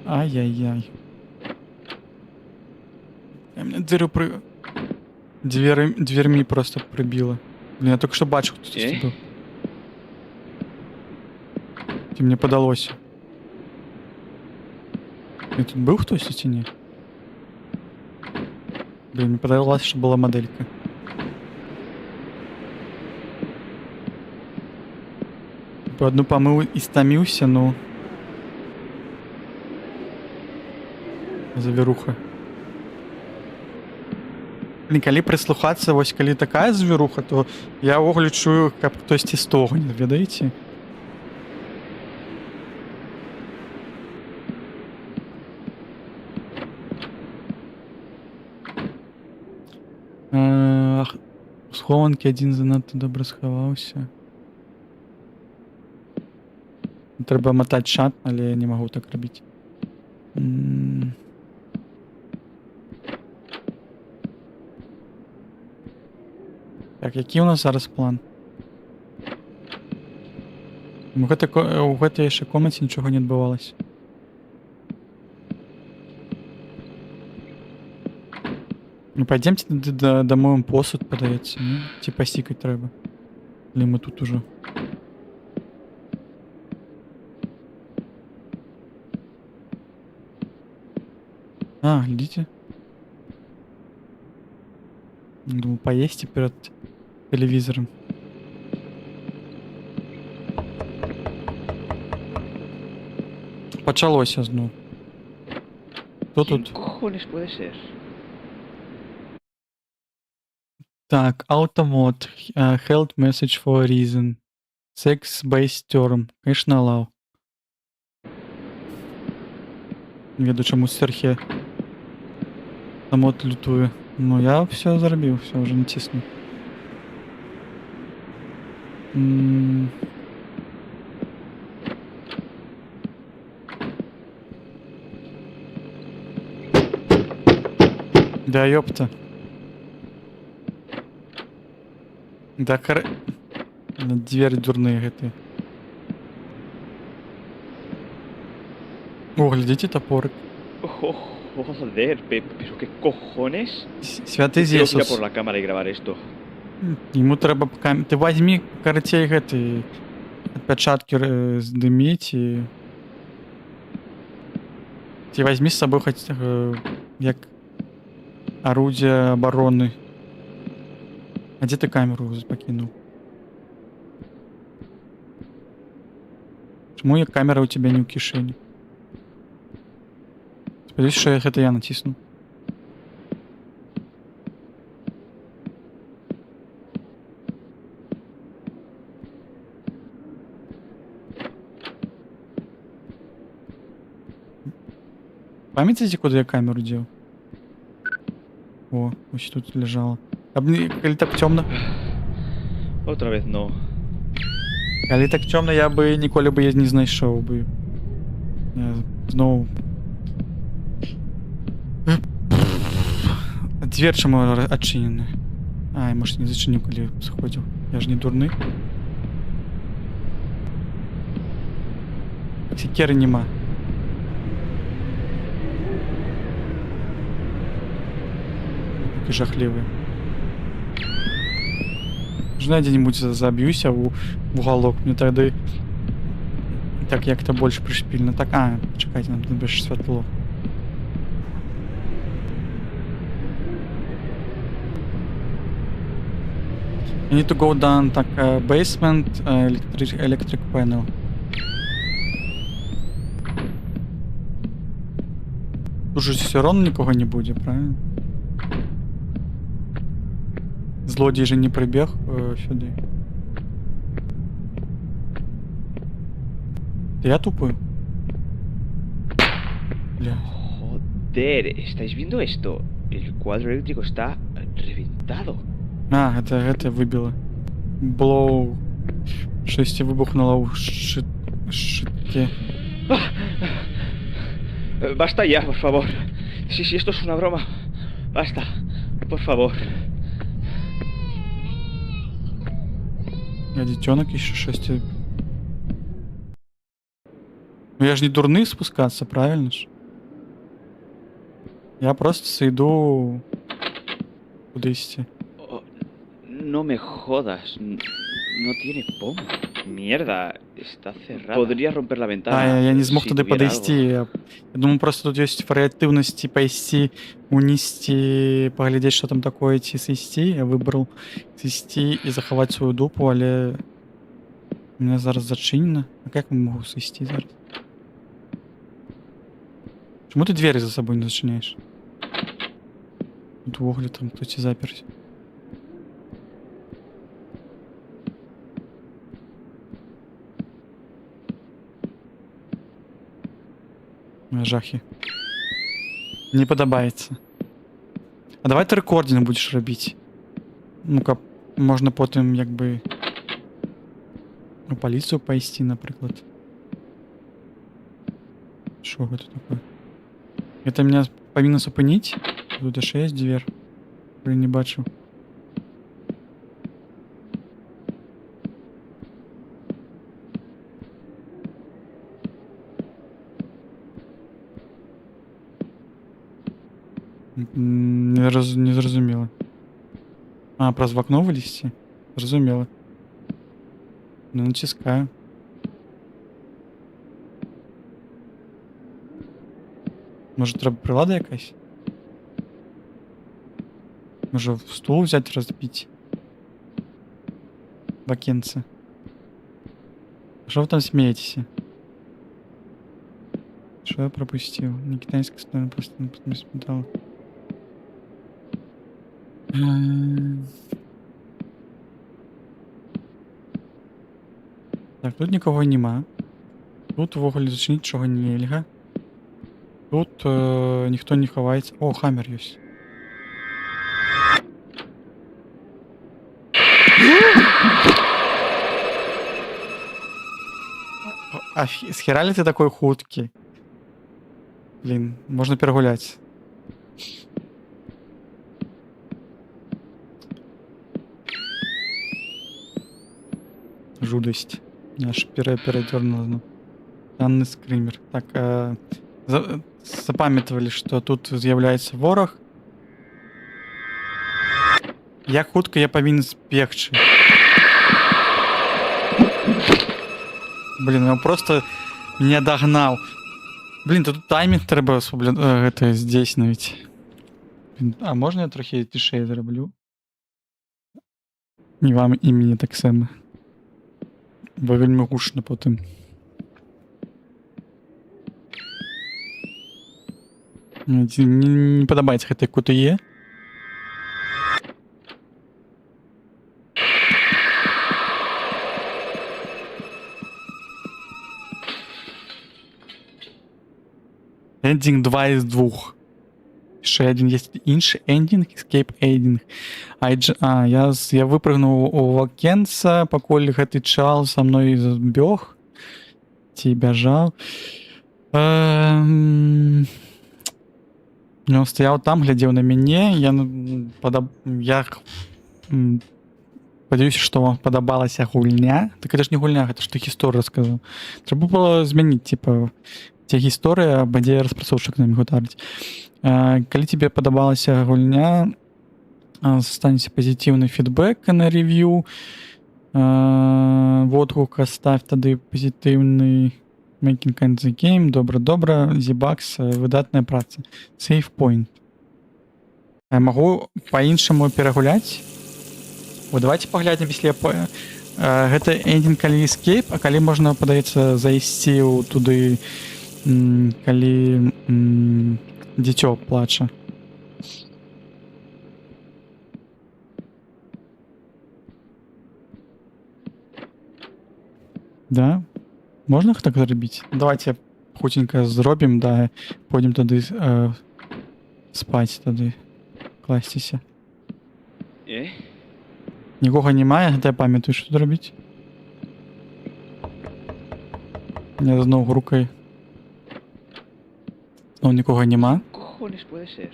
Ай-яй-яй. Мене дверьми просто прибило. Блин, я только что бачив, хто тут був. Ті мені подалося. І тут був хтось чи ні? Блин, мені подалося, що була моделька. По одну помыл і стомився, ну... Завіруха. Блин, калі прислухацца, вось калі такая завіруха, то я ўвогуле чую, каб хтосьці стогне, ведаеце? Схованкі адзін занадта добра схаваўся. Трэба матаць чат, але я не магу так рабіць. Так, які ў нас зараз план? У гэтай яшчэ комнаце нічога не адбывалася. Ну, пойдемте домоем посуд, подаецца, не? Ці пасікаць трэба. Или мы тут уже? А, глядите. Думаю, поесть перед телевизором. Почалося знову. Кто ¿Quién тут? cojones puede ser? Так, Automod. Held message for a reason. Sex-based term. Конечно, allow. Не веду, чому Серхе Automod лютує. Ну, я все зробив, все, вже натиснув. Да ёпта. Да дверь дурные гэтые. О, глядите, топорик. Oh, joder, pero ¿qué cojones? Святый Quiero tirar Зесус. por la cámara y grabar esto. Ему трэба ты возьми карацей гэты адпячаткі здыміць і ці возьми з сабой хоць як орудие обороны. А дзе ты камеру пакінуў? Чаму я камера у тебя не ў кішэні? Спадзяюся, што гэта я націснуў. Памятаете, куда я камеру дел? О, ось тут лежала. Калі так цёмна. Otra vez no. Калі так цёмна, я бы ніколі бы не знайшоў бы. Я зноў... Дверь чаму адчыненая? Ай, может, не зачыню, калі сходзіў. Я ж не дурны. Секеры нема. Жахливые. Жена где-нибудь забьюся в уголок. Мне тогда так як-то больше пришпильно. Так, чекайте, нам тут больше светло. I need to go down, так, basement, electric panel. Тут же все равно никого не будет, правильно? Злодій же не прибіг сюди. Я тупой. Бля. Joder, ¿estáis viendo esto? El cuadro eléctrico está reventado. Гэта выбіло. Было... Шесті вибухнуло Шитки. Basta ya, por favor. Si esto es una broma. Basta. Por favor. Я детенок еще 6. Ну я же не дурный спускаться, правильно ж? Я просто сойду кудись. Oh, no me jodas. No tiene pomo. Mierda, está cerrada. Podría romper la ventana. Я не змог si туди tuviera подойти. algo. Я думаю, просто тут есть вариативность пойти, унести, поглядеть, что там такое, идти свести. Я выбрал свести и заховать свою дупу, але у меня зараз зачинено. А как я могу свести зараз? Чему ты двери за собой не зачиняешь? Тут в угле там кто-то заперся. Жахи. Не подобається. А давай ти рекординг будеш робити. Ну-ка, можна потім якби у поліцію поїсти, наприклад. Що це таке? Это меня повинно зупинити? Тут ще є двір. Я не бачу. Не зрозуміло. А, праз в окно вилізти? Зрозуміло. Ну, натискаю. Може треба прилада якась? Може в стул взяти, розбити? В окенце. Що ви там смієтеся? Що я пропустив? Не китайська сторона, просто не смотрел. Так, тут нікого нема. Тут в уголі зачинити чого нельга. Тут ніхто не ховається. О, хаммер є. А схера ли ты такой хуткий? Блин, можно перегулять. Жудость. Я аж передернул. Данный скример. Так, запам'ятовали, что тут з'являється ворог. Як хутка я повинен спегчи. Блин, он просто меня догнал. Блин, тут тайминг треба это здесь навіть. Блин, а можно я трохи тише зроблю? І вам і мені так само. Бо вельми гучно потім. Не подобається гэтай кутуе. Ендінг 2 із 2. Ще один є інший ендінг, escape ending. Я випрыгнув у Вакенца, пакуль гэты чал со мной збег. Ці бяжаў. Он стаяў там, глядзеў на мяне. Я спадзяюся, што вам падабалася гульня. Так это ж не гульня, гэта ж ты гісторыю расказаў. Трэба было змяніць, типа, те гісторыя, бадзе распрацоўшчык нам гутарыць. Калі тебе падабалася гульня, застанецца пазітыўны фідбэк на рэв'ю. Водгук оставь тады пазітыўны. Making kind of the game. Добра. Зібакс, выдатная праца. Save point. Я магу па-іншаму перагуляць? О, давайте паглядзім, если я... Гэта эндинг, калі escape, а калі можна, падаецца, зайсці туды, калі дзіцё плача. Да? Можна так зрабіць? Давайте хутенька зробім, да, пойдем тады спаць тады, класціся. Нікога немає, гэта я памятаю, што тут рабіць. Я знову грукаю. Знову нікого нема. Cojones puede ser?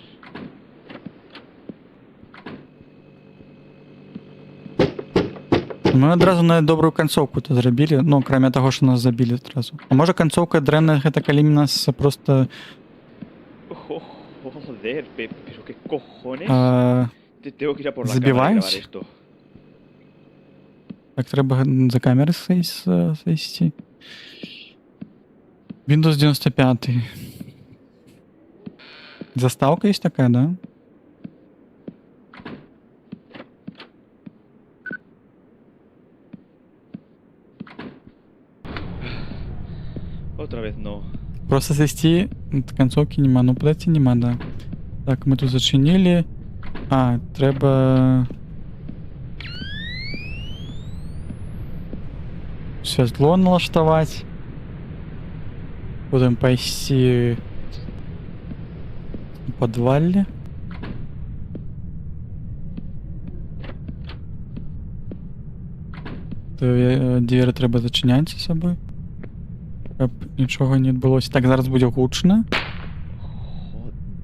Мы адразу на добрую канцоўку то зрабілі, ну акрамя таго, што нас забілі адразу. А можа канцоўка дрэнная гэта калі нас просто Joder, pero qué cojones. Tengo que ir a por la cámara y grabar Забиваюсь? esto. так трэба за камеры сысці. Windows 95. Заставка есть такая, да? Otra vez no. Просто зайсці канцоўкі няма, ну падайці няма, да. Так, мы тут зачынілі. А, трэба святло налаштаваць. Потым пайсці у падвале. Дзверы трэба зачыняць за сабой, каб нічога не адбылося. Так, зараз будзе гучна.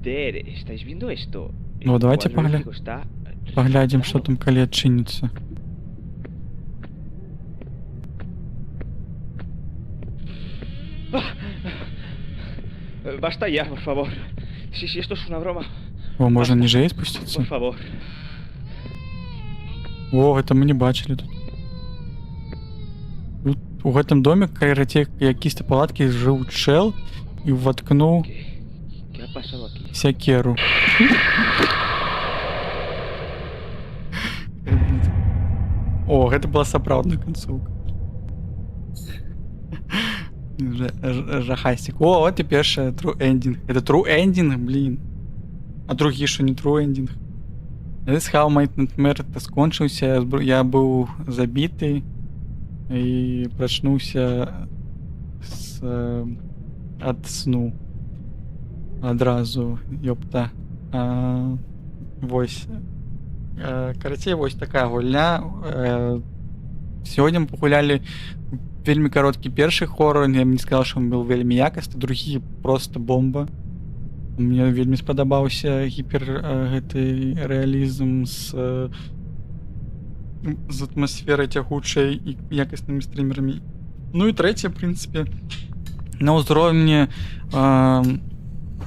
Joder, ¿estáis viendo esto? Ну, давайте cuadro eléctrico está Паглядзім, што reventado. там калі адчыніцца. Basta ya, por favor. Si esto es una broma, О, можна Бasta. ніжэй por спусціцца. favor. О, гэта мы не бачылі тут. Тут у гэтым доме караце якісь-то палаткі жыў чэл і ўваткнуў ¿Qué ha pasado aquí? сякеру. О, гэта была сапраўдная канцоўка. Жахастик. О, вот і першая true ending. Это true ending, блин. А другі що не true ending. This how my nightmare скончыўся. Я быў забіты і прачнуўся ад сну. Адразу, ёпта. Вось. Карацей, вось такая гульня. Сегодня мы пагулялі вельмі кароткі першы хорор. Я б не сказал, што он был вельмі якасты. Другі просто бомба. Мне вельмі спадабаўся гэты рэалізм з атмасферай цягучай і якаснымі стрімерамі. Ну і трэцяе, в прынцыпе, на ўзроўні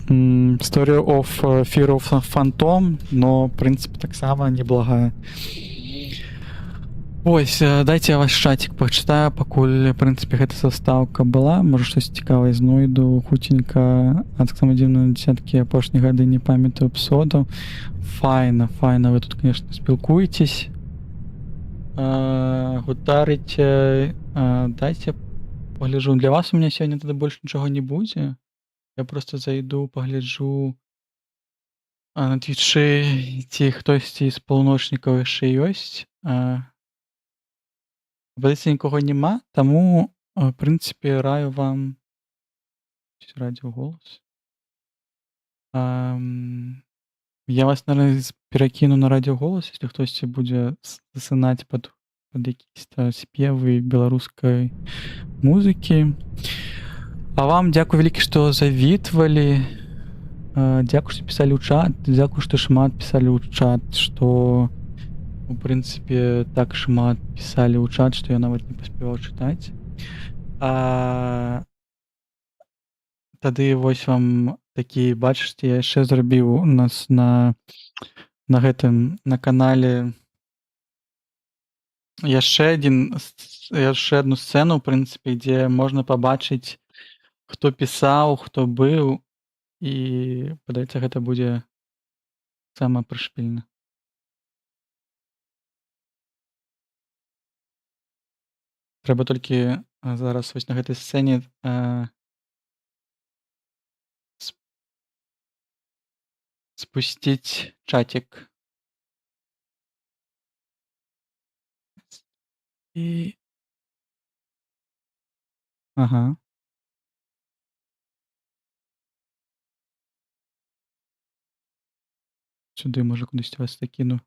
Story of Fear of Phantom, но, в прынцыпе, таксама неблагая. Ось, дайце я ваш чатик пачытаю, пакуль, в прынцыпе, гэта застаўка была. Можа, штось цікавае знойду. Хуценька, адскамадзіўна на дзесяткі апошніх гады, не памятаю эпізодаў. Файна, вы тут, конечно, спілкуецесь. Гутарыце. Дайце пагляджу. Для вас у меня сёння тады больш нічога не будзе. Я просто зайду, пагляджу на твічы, ці хтосьці з паўночнікаў яшчэ ёсць. Падаецца, нікога няма, таму, в прынцыпе, раю вам радіо голас. Я вас, наверное, перакіну на радіо голас, если хтосьці будзе засынаць пад якісь-то спевы беларускай музыкі. А вам дзякуй вялікі, што завітвалі. Дзякуй, што пісалі ў чат. Дзякуй, што шмат пісалі ў чат, што у прынцыпе так шмат пісалі ў чат, што я нават не паспяваў чытаць. Тады вось вам такі, бачыце, я яшчэ зрабіў у нас на гэтым, на канале яшчэ адну сцэну, у прынцыпе, дзе можна пабачыць, хто пісаў, хто быў, і, падаецца, гэта будзе сама прышпільна. Трэба толькі зараз вось на гэтай сцэне спусціць чатик. І... Ага. Сюди, може, кудись вас закину.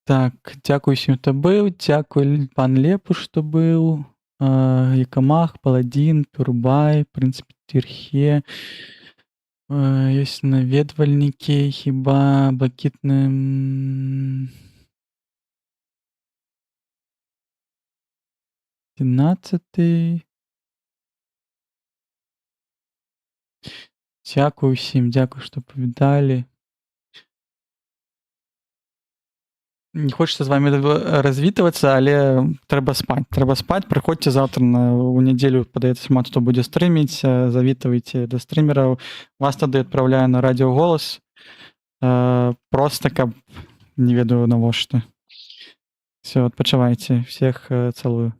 Так, дзякуй усім, хто быў, дзякуй пан Лепу, што быў, Якамах, Паладзін, Турбай, прынцыпе Тырхе. Ёсць наведвальнікі, хіба блакітны 17. Дзякуй усім, дзякуй, што павідалі. Не хочется з вами развітвацца, але трэба спаць. Прыходзьце заўтра ў нядзелю, падаецца, шмат хто будзе стрыміць, завітвайце да стрымераў. Вас тады адпраўляю на радыё «Голас». Проста каб не ведаю навошта. Всё, адпачывайце. Всех цалую.